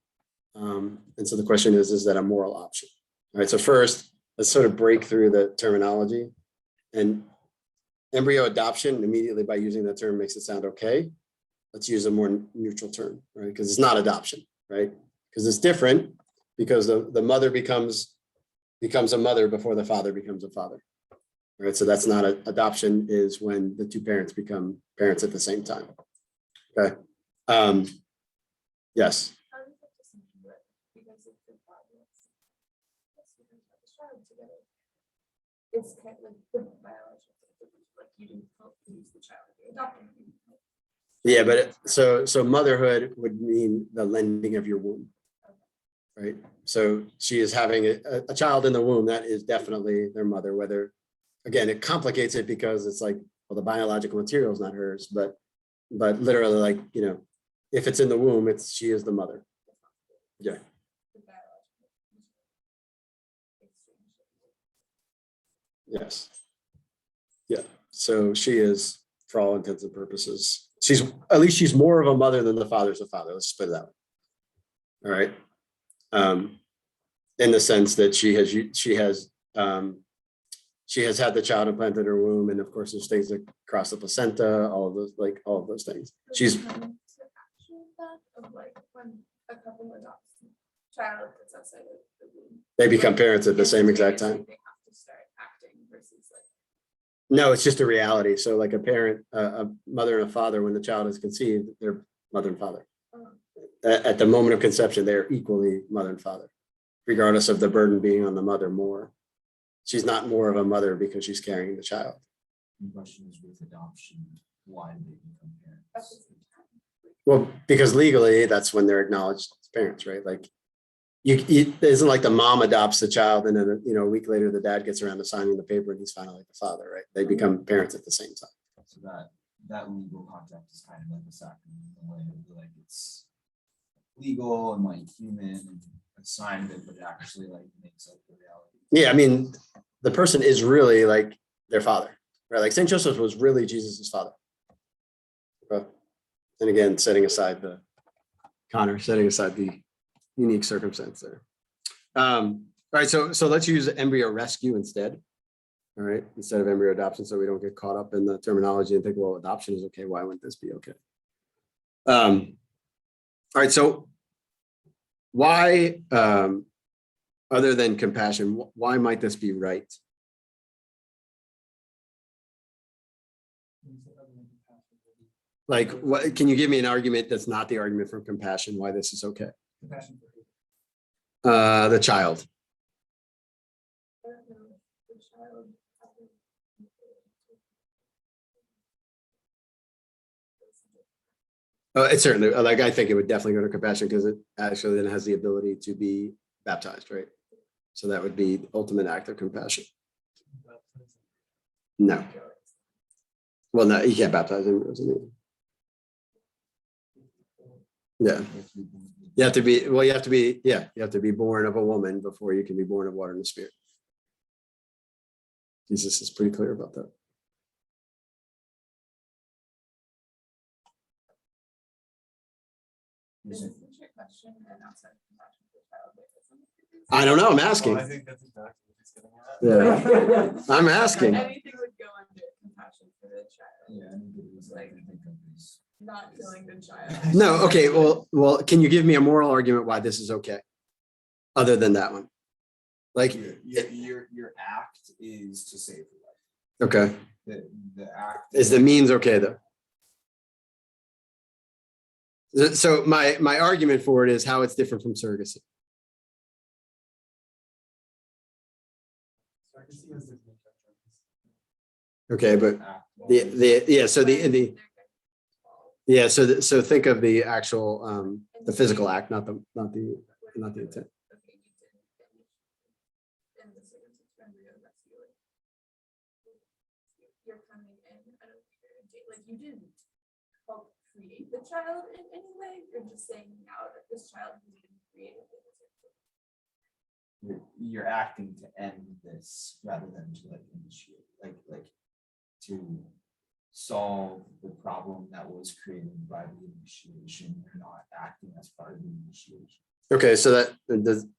And so the question is that a moral option? All right, so first, let's sort of break through the terminology. And embryo adoption, immediately by using that term, makes it sound okay. Let's use a more neutral term, right? Because it's not adoption, right? Because it's different, because the mother becomes a mother before the father becomes a father. Right, so that's not adoption, is when the two parents become parents at the same time. Okay. Yes. How does that distinction work? Because it's the progress. It's kind of like the biological, like you didn't help produce the child, you adopted him. Yeah, but so motherhood would mean the lending of your womb. Right? So she is having a child in the womb, that is definitely their mother, whether, again, it complicates it because it's like, well, the biological material is not hers, but literally, like, you know, if it's in the womb, she is the mother. Yeah. The biological exchange. Yes. Yeah. So she is, for all intents and purposes, at least she's more of a mother than the father's a father. Let's put it that way. All right. In the sense that she has had the child implanted in her womb, and of course there's things that cross the placenta, all of those things. She's Of like when a couple adopts a child that's outside of the womb. they become parents at the same exact time. They have to start acting versus like. No, it's just a reality. So like a parent, a mother and a father, when the child is conceived, they're mother and father. At the moment of conception, they're equally mother and father, regardless of the burden being on the mother more. She's not more of a mother because she's carrying the child. The question is with adoption, why do they become parents? Well, because legally, that's when they're acknowledged as parents, right? Like, it isn't like the mom adopts the child and then, you know, a week later the dad gets around to signing the paper and he's finally the father, right? They become parents at the same time. So that legal concept is kind of like a sacrament in a way of like it's legal and like human and assigned it, but it actually like makes up the reality. Yeah, I mean, the person is really like their father, right? Like Saint Joseph was really Jesus's father. Okay. And again, setting aside the unique circumstance there. All right, so let's use embryo rescue instead. All right, instead of embryo adoption, so we don't get caught up in the terminology and think, well, adoption is okay. Why wouldn't this be okay? All right, so why, other than compassion, why might this be right? Like, what can you give me an argument that's not the argument from compassion why this is okay? Compassion for who? The child. I don't know, the child. It's certainly, like, I think it would definitely go to compassion because it actually then has the ability to be baptized, right? So that would be the ultimate act of compassion. No. Well, no, you can't baptize embryos. Yeah. You have to be born of a woman before you can be born of water and the spirit. Jesus is pretty clear about that. Is this a question and outside compassion for the child? I don't know. I'm asking. I think that's exactly what he's getting at. Yeah. I'm asking. Anything would go under compassion for the child. Yeah, I think it was like Not killing the child. No. Okay. Well, can you give me a moral argument why this is okay? Other than that one. Like your act is to save your life. Okay. The act Is the means okay though? So my argument for it is how it's different from surrogacy. Okay, but so think of the actual the physical act, not the intent. You're coming in, I don't think you're like you didn't help create the child in any way. You're just saying now that this child has been created. You're acting to end this rather than to like initiate, like to solve the problem that was created by the initiation. You're not acting as part of the initiation. Okay, so that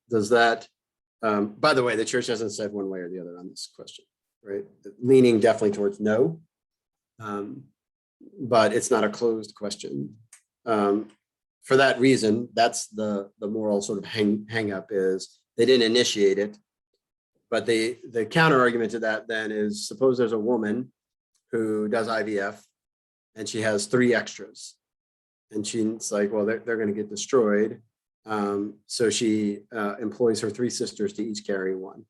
does that. By the way, the church hasn't said one way or the other on this question, right? Leaning definitely towards no, but it's not a closed question. For that reason, that's the moral sort of hang up is they didn't initiate it. But the counter argument to that then is suppose there's a woman who does IVF and she has 3 extras and she's like, well, they're going to get destroyed. So she employs her 3 sisters to each carry 1.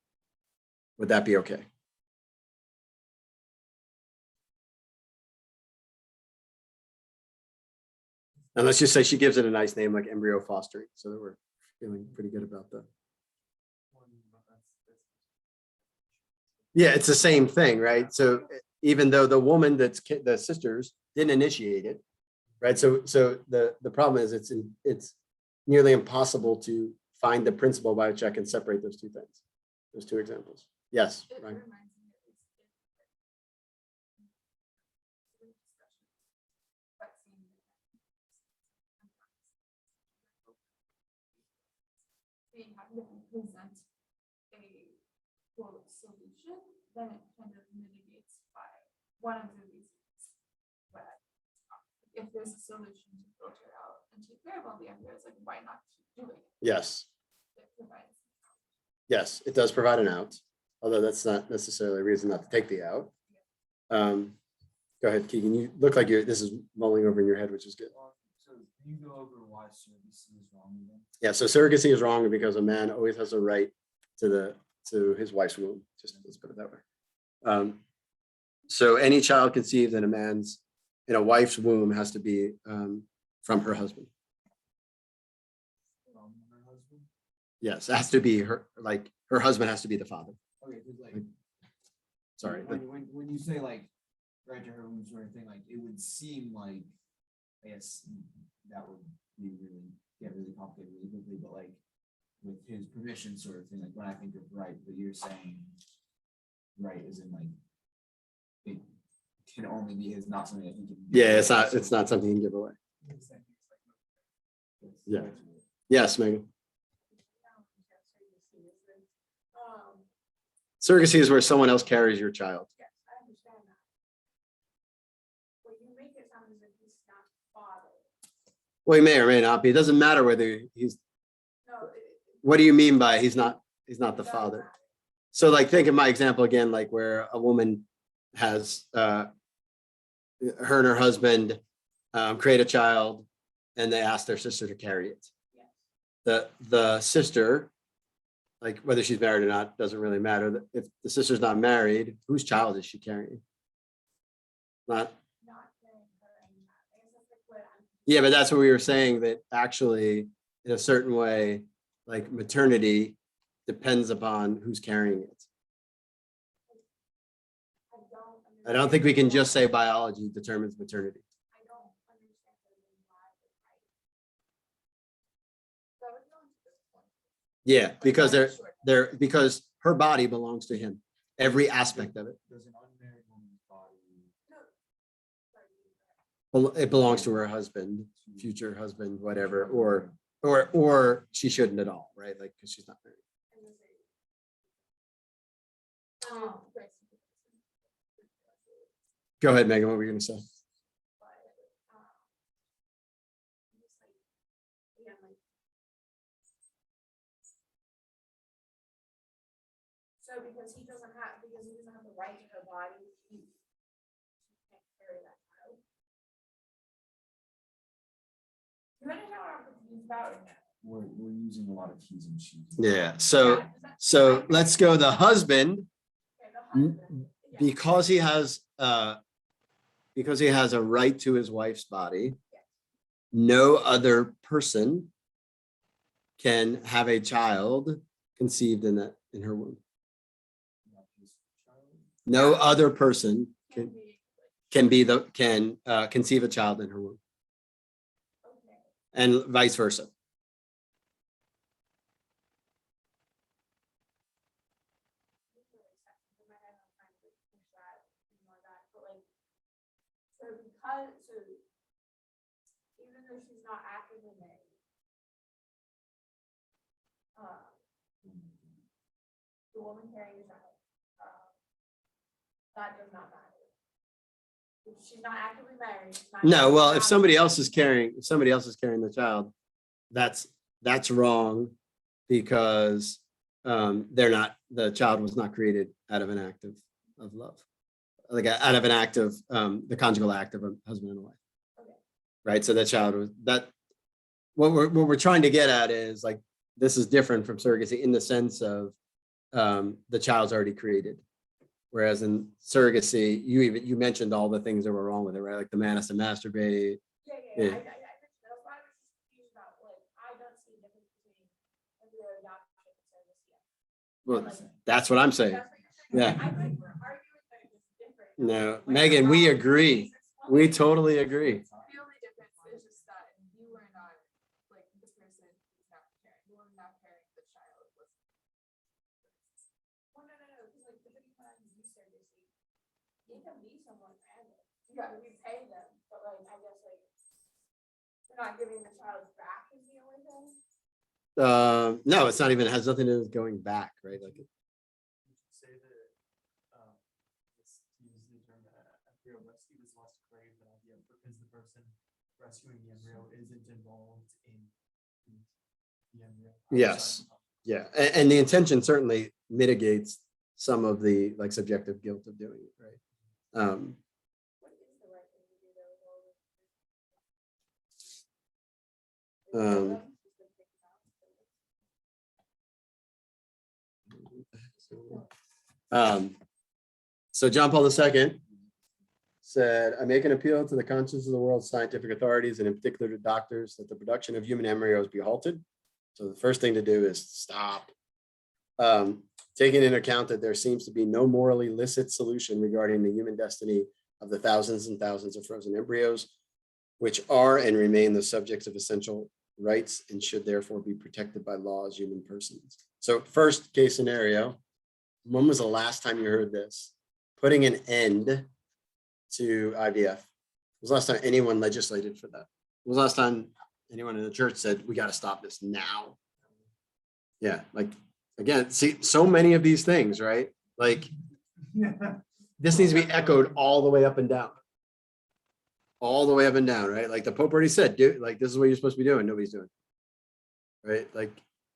Would that be okay? And let's just say she gives it a nice name like embryo fostering, so that we're feeling pretty good about that. Yeah, it's the same thing, right? So even though the woman the sisters didn't initiate it, right? So the problem is it's nearly impossible to find the principal by a check and separate those two things, those two examples. Yes, It right. reminds me at least but being having to present a quote solution, then it kind of mitigates by one of the reasons. But if there's a solution to filter out and take care of all the embryos, like why not keep doing it? Yes, It provides. yes, it does provide an out, although that's not necessarily a reason not to take the out. Go ahead, Keegan. You look like this is mulling over in your head, which is good. So can you go over why surrogacy is wrong again? Yeah, so surrogacy is wrong because a man always has a right to his wife's womb. Just let's put it that way. So any child conceived in a wife's womb has to be from her husband. From her husband? Yes, it has to be her husband has to be the father. Okay, 'cause like. Sorry. When you say like right to her womb sort of thing, like it would seem like, I guess that would get really complicated really quickly, but like with his permission sort of thing, like when I think of right, but you're saying right is in like it can only be his, not something that he can. Yeah, it's not something you can give away. Yeah. Yes, Megan. Surrogacy is where someone else carries your child. Yes, I understand that. Well, you make it sound as if he's not father. Well, he may or may not be. It doesn't matter whether he's. No, What do you mean by he's not the father? So like think of my example again, like where a woman has her and her husband create a child and they ask their sister to carry it. The sister, like whether she's married or not, doesn't really matter. If the sister's not married, whose child is she carrying? Not. Yeah, but that's what we were saying, that actually in a certain way, like maternity depends upon who's carrying it. I don't think we can just say biology determines maternity. Yeah, because because her body belongs to him, every aspect of it. Does an unmarried woman's body? It belongs to her husband, future husband, whatever, or she shouldn't at all, right? Like, because she's not married. Go ahead, Megan. What were you going to say? So because he doesn't have the right to her body, he can't carry that child. You understand what I'm confused about? We're using a lot of he's and she's. Yeah. So let's go. The husband, because he has a right to his wife's body, no other person can have a child conceived in her womb. No other person can conceive a child in her womb, and vice versa. So even though she's not actively married, the woman carrying the child, that does not matter. If she's not actively married. she's not No, well, actively if somebody else is carrying the child, that's wrong, because the child was not created out of an act of love, like out of an act of the conjugal act of a husband and a wife. Okay. Right. So that child was that. What we're trying to get at is like, this is different from surrogacy in the sense of the child's already created. Whereas in surrogacy, you mentioned all the things that were wrong with it, right? Like the man has to masturbate. Yeah. I mentioned it Well, that's what I'm saying. That's what you're saying. Yeah. I think we're arguing that it's different. No, Megan, we agree. We totally agree. The only difference is just that you are not, like, the person who's not caring, you are not caring the child was. Well, no, because like the many times you service, it can be someone random. Yeah, we pay them, but like, I guess like, you're not giving the child back is the only thing. No, it's not even, it has nothing to do with going back, right? Like, Would you say that, let's use the term embryo rescue is less grave than IVF because the person rescuing the embryo isn't involved in the embryo? yes, yeah, and the intention certainly mitigates some of the like subjective guilt of doing it, right? What is the right thing to do though with all of this? So John Paul II said, I make an appeal to the conscience of the world's scientific authorities and in particular to doctors that the production of human embryos be halted. So the first thing to do is stop. Taking into account that there seems to be no morally licit solution regarding the human destiny of the thousands and thousands of frozen embryos, which are and remain the subjects of essential rights and should therefore be protected by law as human persons. So first case scenario, when was the last time you heard this? Putting an end to IVF. When was the last time anyone legislated for that? When was the last time anyone in the church said, we got to stop this now? Yeah, like, again, see, so many of these things, right? Like, this needs to be echoed all the way up and down. All the way up and down, right? Like the Pope already said, dude, like, this is what you're supposed to be doing. Nobody's doing it. Right? Like,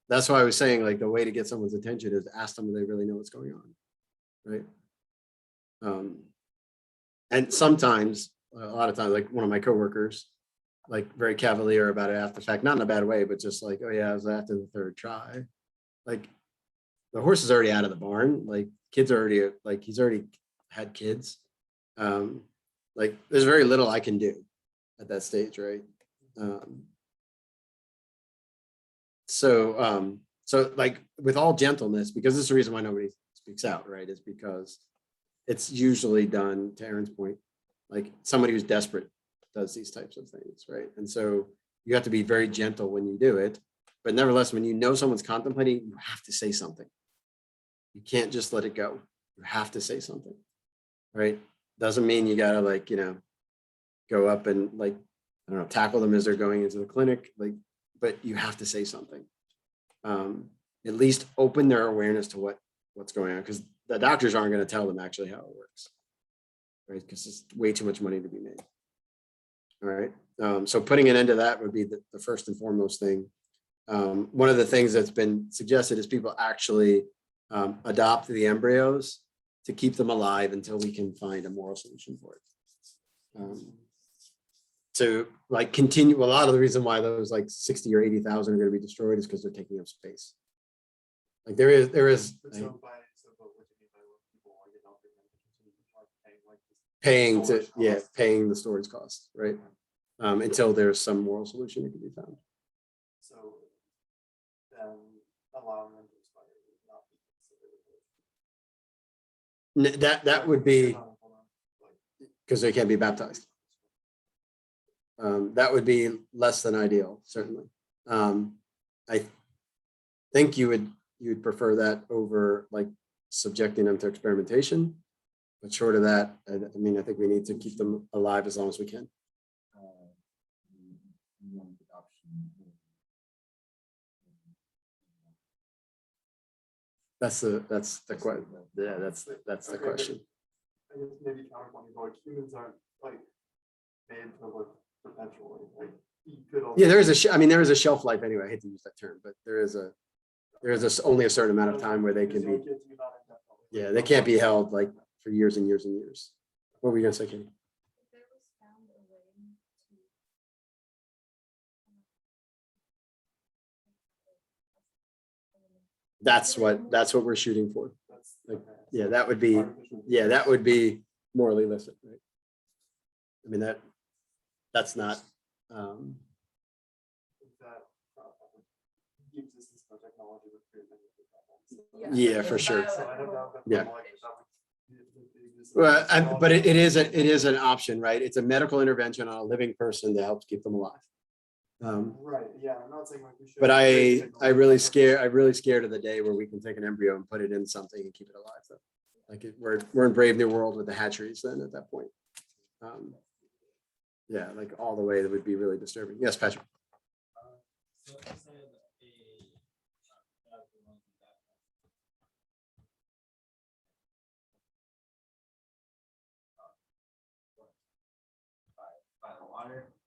that's why I was saying, like, the way to get someone's attention is ask them if they really know what's going on. Right? And sometimes, a lot of times, like one of my coworkers, like very cavalier about it after the fact, not in a bad way, but just like, oh yeah, it was after the third try. Like, the horse is already out of the barn. Like, kids are already, like, he's already had kids. Like, there's very little I can do at that stage, right? So like, with all gentleness, because this is the reason why nobody speaks out, right? Is because it's usually done, to Aaron's point, like somebody who's desperate does these types of things, right? And so you have to be very gentle when you do it, but nevertheless, when you know someone's contemplating, you have to say something. You can't just let it go. You have to say something, right? Doesn't mean you gotta, like, you know, go up and, like, I don't know, tackle them as they're going into the clinic, like, but you have to say something. At least open their awareness to what's going on, because the doctors aren't going to tell them actually how it works, right? Because it's way too much money to be made. All right. So putting an end to that would be the first and foremost thing. One of the things that's been suggested is people actually adopt the embryos to keep them alive until we can find a moral solution for it. To like continue, a lot of the reason why those like 60 or 80,000 are going to be destroyed is because they're taking up space. Like there is. But what do you mean by when people like adopt it and continue to charge paying like this paying to, storage yeah, costs? paying the storage costs, right? Until there's some moral solution that can be found. So then allowing them to expire would not be considered. That would be Hold on. Like, because they can't be baptized. That would be less than ideal, certainly. I think you'd prefer that over like subjecting them to experimentation. But short of that, I mean, I think we need to keep them alive as long as we can. That's the question. Yeah, that's the Okay, question. I guess maybe counterpoint, but like humans aren't like made to live perpetually. Like you could also. Yeah, there is I mean, there is a shelf life anyway. I hate to use that term, but there is only a certain amount of time where they can be. Yeah, they can't be held like for years and years and years. What were you gonna say, Katie? If there was found a way to. That's what we're shooting for. Like, yeah, that would be, Artificial. yeah, that would be morally illicit, right? I mean, that's not, That the existence of technology would create many of the problems. Yeah, for sure. So I don't know if Yeah. that would be this- Well, but it is an option, right? It's a medical intervention on a living person that helps keep them alive. Right, yeah, I'm not saying like we should. But raise I'm really scared of the day where we can take an embryo and put it in something and keep it alive. Though. Like we're in Brave New World with the hatcheries then at that point. Yeah, like all the way that would be really disturbing. Yes, Patrick. So you said child who wants to die. By the water,